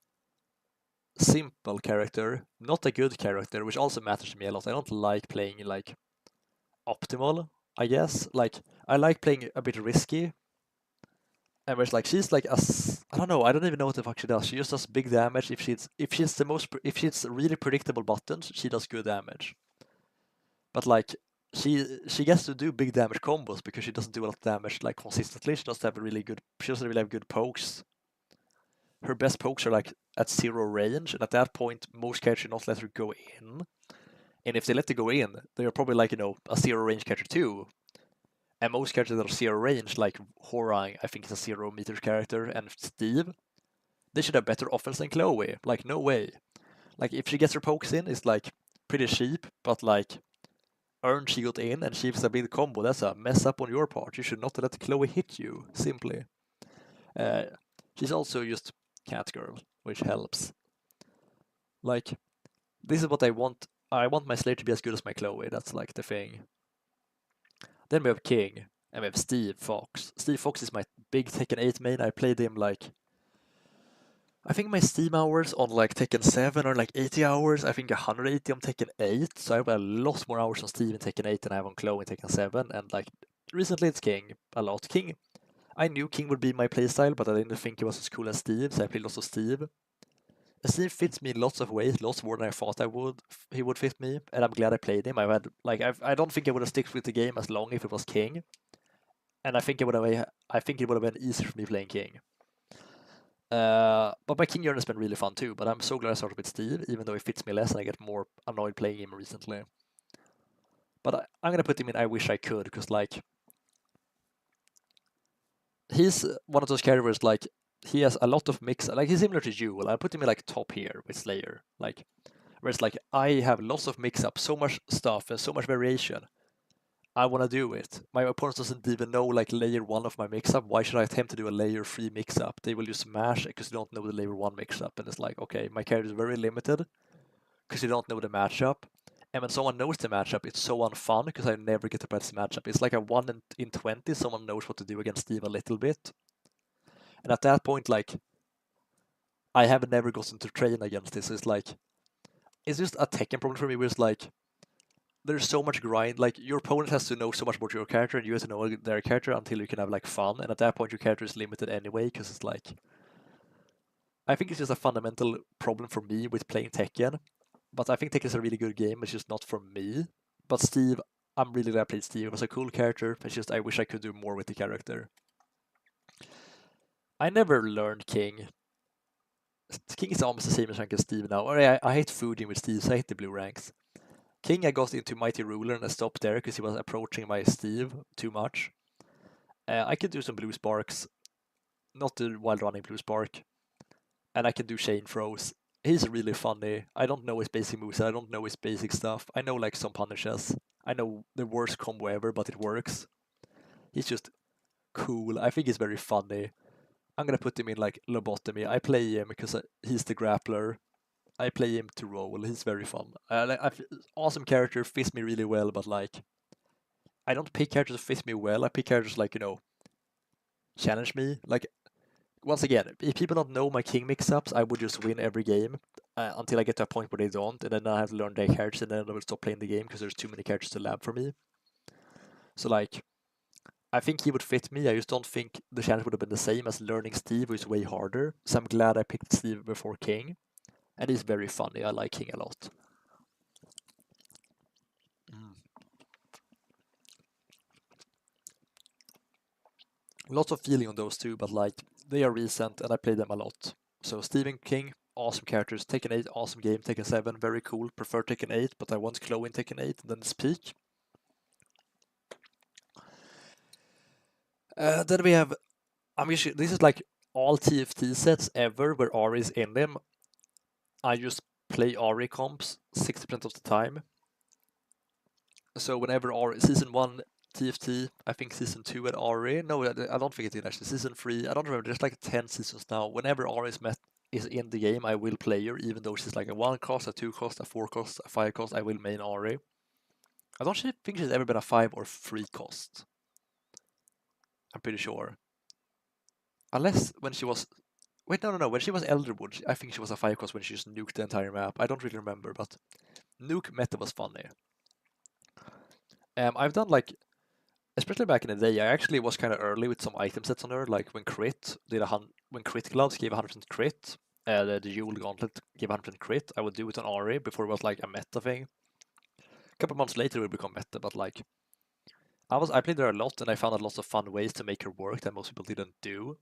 simple character, not a good character, which also matters to me a lot. I don't like playing like optimal, I guess. Like, I like playing a bit risky. And whereas like she's like I don't know, I don't even know what the fuck she does. She just does big damage if she's really predictable buttons, she does good damage. But like she gets to do big damage combos because she doesn't do a lot of damage like consistently. She doesn't really have good pokes. Her best pokes are like at 0 range, and at that point most characters should not let her go in. And if they let her go in, they're probably like, a 0 range character too. And most characters that are 0 range, like Horang, I think is a 0 meters character, and Steve, they should have better offense than Chloe. Like, no way. Like, if she gets her pokes in, it's like pretty cheap, but like earned she got in and she's a big combo. That's a mess up on your part. You should not let Chloe hit you, simply. Uh, she's also just cat girl, which helps. Like, this is what I want. I want my Slayer to be as good as my Chloe. That's like the thing. Then we have King, and we have Steve Fox. Steve Fox is my big Tekken 8 main. I played him like, I think my Steam hours on like Tekken 7 are like 80 hours. I think 180 on Tekken 8. So I have a lot more hours on Steve in Tekken 8 than I have on Chloe in Tekken 7. And like recently it's King a lot. King, I knew King would be my playstyle, but I didn't think he was as cool as Steve, so I played lots of Steve. Steve fits me in lots of ways, lots more than I thought he would fit me, and I'm glad I played him. I don't think I would have stuck with the game as long if it was King, and I think it would have been easier for me playing King. But my King journey has been really fun too. But I'm so glad I started with Steve, even though it fits me less, and I get more annoyed playing him recently. But I'm gonna put him in I wish I could, because like he's one of those characters like he has a lot of mix. Like he's similar to you. I put him in like top here with Slayer. Like whereas like I have lots of mix-up, so much stuff and so much variation. I want to do it. My opponent doesn't even know like layer 1 of my mix-up. Why should I attempt to do a layer 3 mix-up? They will just smash it because they don't know the layer 1 mix-up. And it's like, okay, my character is very limited because you don't know the matchup. And when someone knows the matchup, it's so unfun because I never get to practice the matchup. It's like a 1 in 20, someone knows what to do against Steve a little bit. And at that point, like, I have never gotten to train against this. It's like, it's just a Tekken problem for me where it's like, there's so much grind. Like, your opponent has to know so much about your character, and you have to know their character until you can have, like, fun. And at that point, your character is limited anyway, because it's like, I think it's just a fundamental problem for me with playing Tekken. But I think Tekken is a really good game. It's just not for me. But Steve, I'm really glad I played Steve. It was a cool character. It's just I wish I could do more with the character. I never learned King. King is almost the same as rank as Steve now. Or I hate fooding with Steve, so I hate the blue ranks. King, I got into Mighty Ruler and I stopped there because he was approaching my Steve too much. I could do some blue sparks, not the wild running blue spark, and I can do chain throws. He's really funny. I don't know his basic moves. I don't know his basic stuff. I know like some punishes. I know the worst combo ever, but it works. He's just cool. I think he's very funny. I'm gonna put him in like lobotomy. I play him because he's the grappler. I play him to roll. He's very fun. Awesome character, fits me really well, but like, I don't pick characters that fit me well. I pick characters like, challenge me. Like, once again, if people don't know my King mix-ups, I would just win every game until I get to a point where they don't, and then I have to learn their characters, and then I will stop playing the game because there's too many characters to lab for me. So like, I think he would fit me. I just don't think the challenge would have been the same as learning Steve, who is way harder. So I'm glad I picked Steve before King. And he's very funny. I like King a lot. Lots of feeling on those two, but like they are recent and I play them a lot. So Steve and King, awesome characters. Tekken 8, awesome game. Tekken 7, very cool. Prefer Tekken 8, but I want Chloe in Tekken 8, and then it's peak. Then we have, this is like all TFT sets ever where Ari is in them. I just play Ari comps 60% of the time. So whenever Ari, season 1 TFT, I think season 2 at Ari, no, I don't think it did actually, season 3, I don't remember, there's like 10 seasons now. Whenever Ari is met is in the game, I will play her, even though she's like a 1 cost, a 2 cost, a 4 cost, a 5 cost, I will main Ari. I don't think she's ever been a 5 or 3 cost. I'm pretty sure. Unless when she was... Wait, no. When she was Elderwood, I think she was a 5 cost when she just nuked the entire map. I don't really remember, but nuke meta was funny. I've done like... Especially back in the day, I actually was kind of early with some item sets on her, like when Crit did when Crit Gloves gave 100% crit, the Jewel Gauntlet gave 100% crit, I would do it on Ari before it was like a meta thing. A couple months later it would become meta, but like I played her a lot and I found lots of fun ways to make her work that most people didn't do.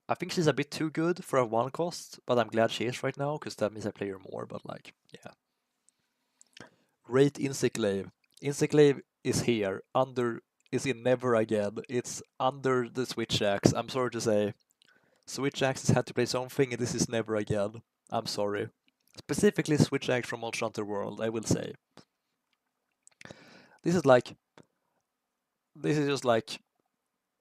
I think she's a bit too good for a 1 cost, but I'm glad she is right now, because that means I play her more, but like, yeah. Rate Inseclave. Inseclave is here, is in Never Again. It's under the Switch Axe. I'm sorry to say. Switch Axe has had to play something, and this is Never Again. I'm sorry. Specifically Switch Axe from Monster Hunter World, I will say. This is just like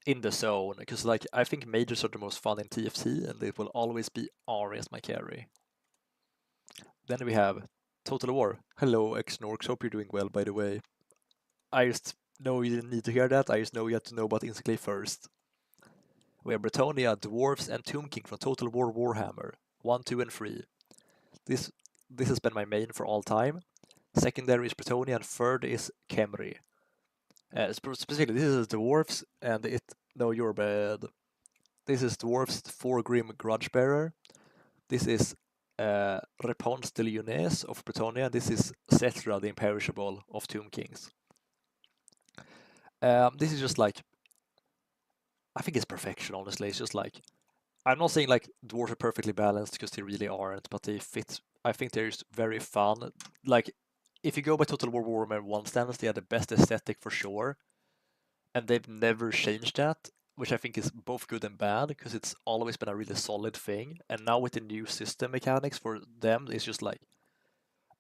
in the zone, because like I think majors are the most fun in TFT, and it will always be Ari as my carry. Then we have Total War. Hello, X-Norks. Hope you're doing well, by the way. I just know you didn't need to hear that. I just know you had to know about Inseclave first. We have Bretonia, Dwarves, and Tomb King from Total War Warhammer. 1, 2, and 3. This has been my main for all time. Secondary is Bretonia, and third is Khemri. Specifically, this is Dwarves, and no, you're bad. This is Dwarves, 4 Grim Grudgebearer. This is Réponse de Lyonnaise of Bretonia. This is Cetra, the Imperishable of Tomb Kings. This is just like, I think it's perfection, honestly. It's just like, I'm not saying like dwarves are perfectly balanced, because they really aren't, but they fit. I think they're just very fun. Like, if you go by Total War Warhammer 1 standards, they are the best aesthetic for sure. And they've never changed that, which I think is both good and bad, because it's always been a really solid thing. And now with the new system mechanics for them, it's just like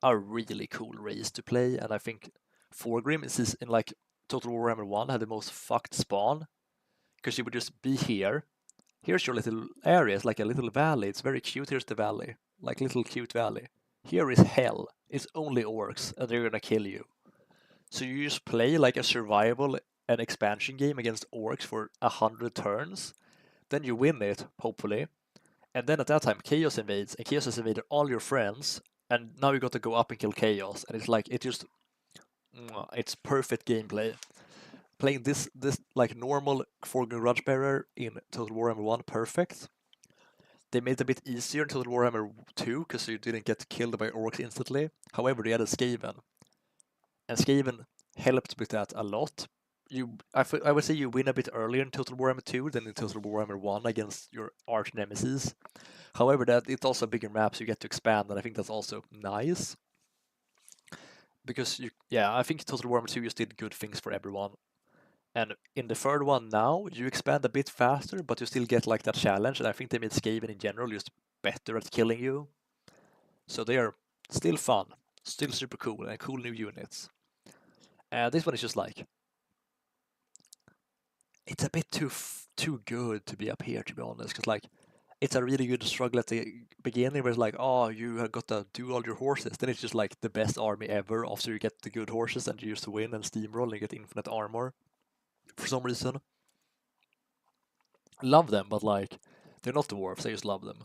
a really cool race to play. And I think Forgrim is in like Total War Warhammer 1 had the most fucked spawn, because you would just be here. Here's your little area, it's like a little valley. It's very cute. Here's the valley, like little cute valley. Here is hell. It's only orcs, and they're gonna kill you. So you just play like a survival and expansion game against orcs for 100 turns. Then you win it, hopefully. And then at that time, Chaos invades, and Chaos has invaded all your friends. And now you got to go up and kill Chaos, and it's like it's perfect gameplay. Playing this like normal Forgotten Grudgebearer in Total Warhammer 1, perfect. They made it a bit easier in Total Warhammer 2, because you didn't get killed by orcs instantly. However, they added Skaven. And Skaven helped with that a lot. I would say you win a bit earlier in Total Warhammer 2 than in Total Warhammer 1 against your arch nemesis. However, it's also a bigger map, so you get to expand, and I think that's also nice. Because I think Total Warhammer 2 just did good things for everyone. And in the third one now, you expand a bit faster, but you still get like that challenge, and I think they made Skaven in general just better at killing you. So they are still fun, still super cool, and cool new units. And this one is just like, it's a bit too good to be up here, to be honest, because like, it's a really good struggle at the beginning where it's like, oh, you have got to do all your horses. Then it's just like the best army ever after you get the good horses and you just win and steamroll and get infinite armor. For some reason. Love them, but like, they're not dwarves, I just love them.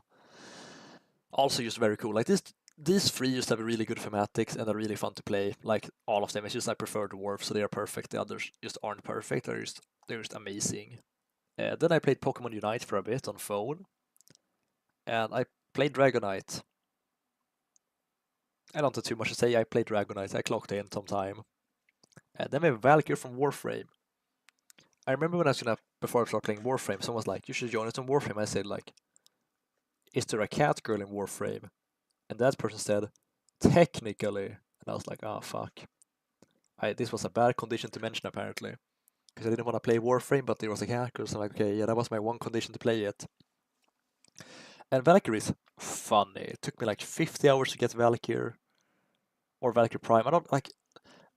Also just very cool. Like these 3 just have a really good thematics and are really fun to play. Like all of them, it's just I prefer dwarves, so they are perfect. The others just aren't perfect. They're just amazing. Then I played Pokemon Unite for a bit on phone. And I played Dragonite. I don't have too much to say. I played Dragonite. I clocked in sometime. And then we have Valkyr from Warframe. I remember when before I started playing Warframe, someone was like, you should join us on Warframe. I said like, is there a cat girl in Warframe? And that person said, technically. And I was like, oh fuck. This was a bad condition to mention apparently. Because I didn't want to play Warframe, but there was a cat girl, so I'm like, okay, yeah, that was my one condition to play it. And Valkyrie is funny. It took me like 50 hours to get Valkyrie. Or Valkyrie Prime. I don't like...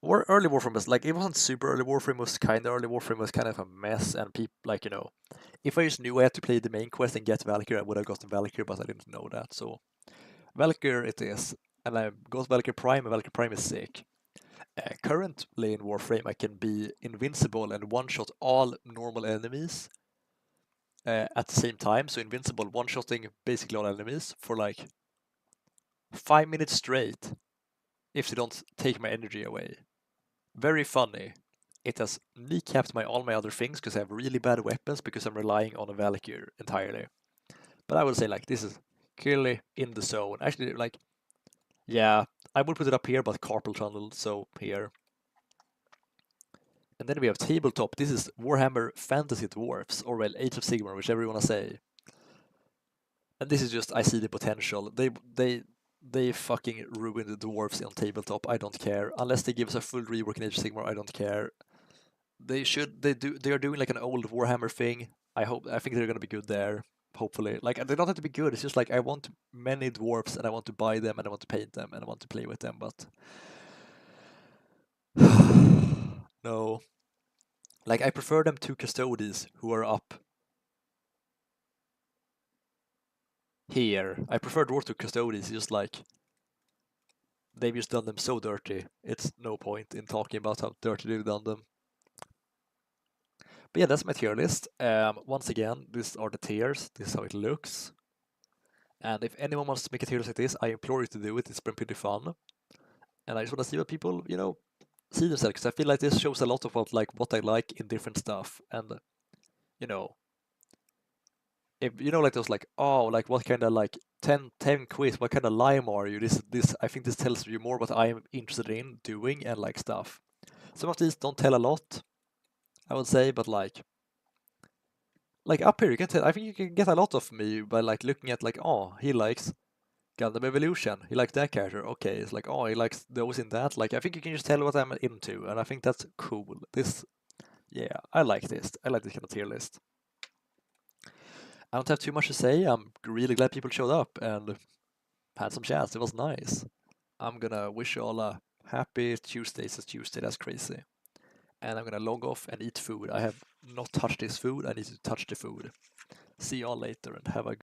early Warframe was like, it wasn't super early Warframe, it was kind of early Warframe, it was kind of a mess, and people, like, if I just knew I had to play the main quest and get Valkyrie, I would have gotten Valkyrie, but I didn't know that, so Valkyrie it is, and I got Valkyrie Prime, and Valkyrie Prime is sick. Currently in Warframe, I can be invincible and one-shot all normal enemies at the same time, so invincible, one-shotting basically all enemies for like 5 minutes straight if they don't take my energy away. Very funny. It has kneecapped all my other things because I have really bad weapons because I'm relying on a Valkyrie entirely. But I would say like this is clearly in the zone. Actually, like, yeah, I would put it up here, but carpal tunnel, so here. And then we have tabletop. This is Warhammer Fantasy Dwarfs, or well, Age of Sigmar, whichever you want to say. And this is just, I see the potential. They fucking ruined the dwarves on tabletop. I don't care. Unless they give us a full rework in Age of Sigmar, I don't care. They are doing like an old Warhammer thing. I think they're gonna be good there. Hopefully, like they don't have to be good. It's just like I want many dwarfs and I want to buy them and I want to paint them and I want to play with them. But no, like I prefer them to custodies who are up here. I prefer dwarf to custodies. Just like they've just done them so dirty. It's no point in talking about how dirty they've done them. But yeah, that's my tier list. Once again, these are the tiers. This is how it looks. And if anyone wants to make a tier list like this, I implore you to do it. It's been pretty fun. And I just want to see what people, see themselves. Because I feel like this shows a lot of what I like in different stuff. And, you know, if like those like, oh, like what kind of like 10 quiz, what kind of lime are you? I think this tells you more what I'm interested in doing and like stuff. Some of these don't tell a lot, I would say, but like up here you can tell, I think you can get a lot of me by like looking at like, oh, he likes Gundam Evolution, he likes that character, okay, it's like, oh, he likes those in that, like I think you can just tell what I'm into, and I think that's cool. Yeah, I like this kind of tier list. I don't have too much to say. I'm really glad people showed up and had some chats. It was nice. I'm gonna wish you all a happy Tuesday. It's Tuesday, that's crazy. And I'm gonna log off and eat food. I have not touched this food. I need to touch the food. See y'all later and have a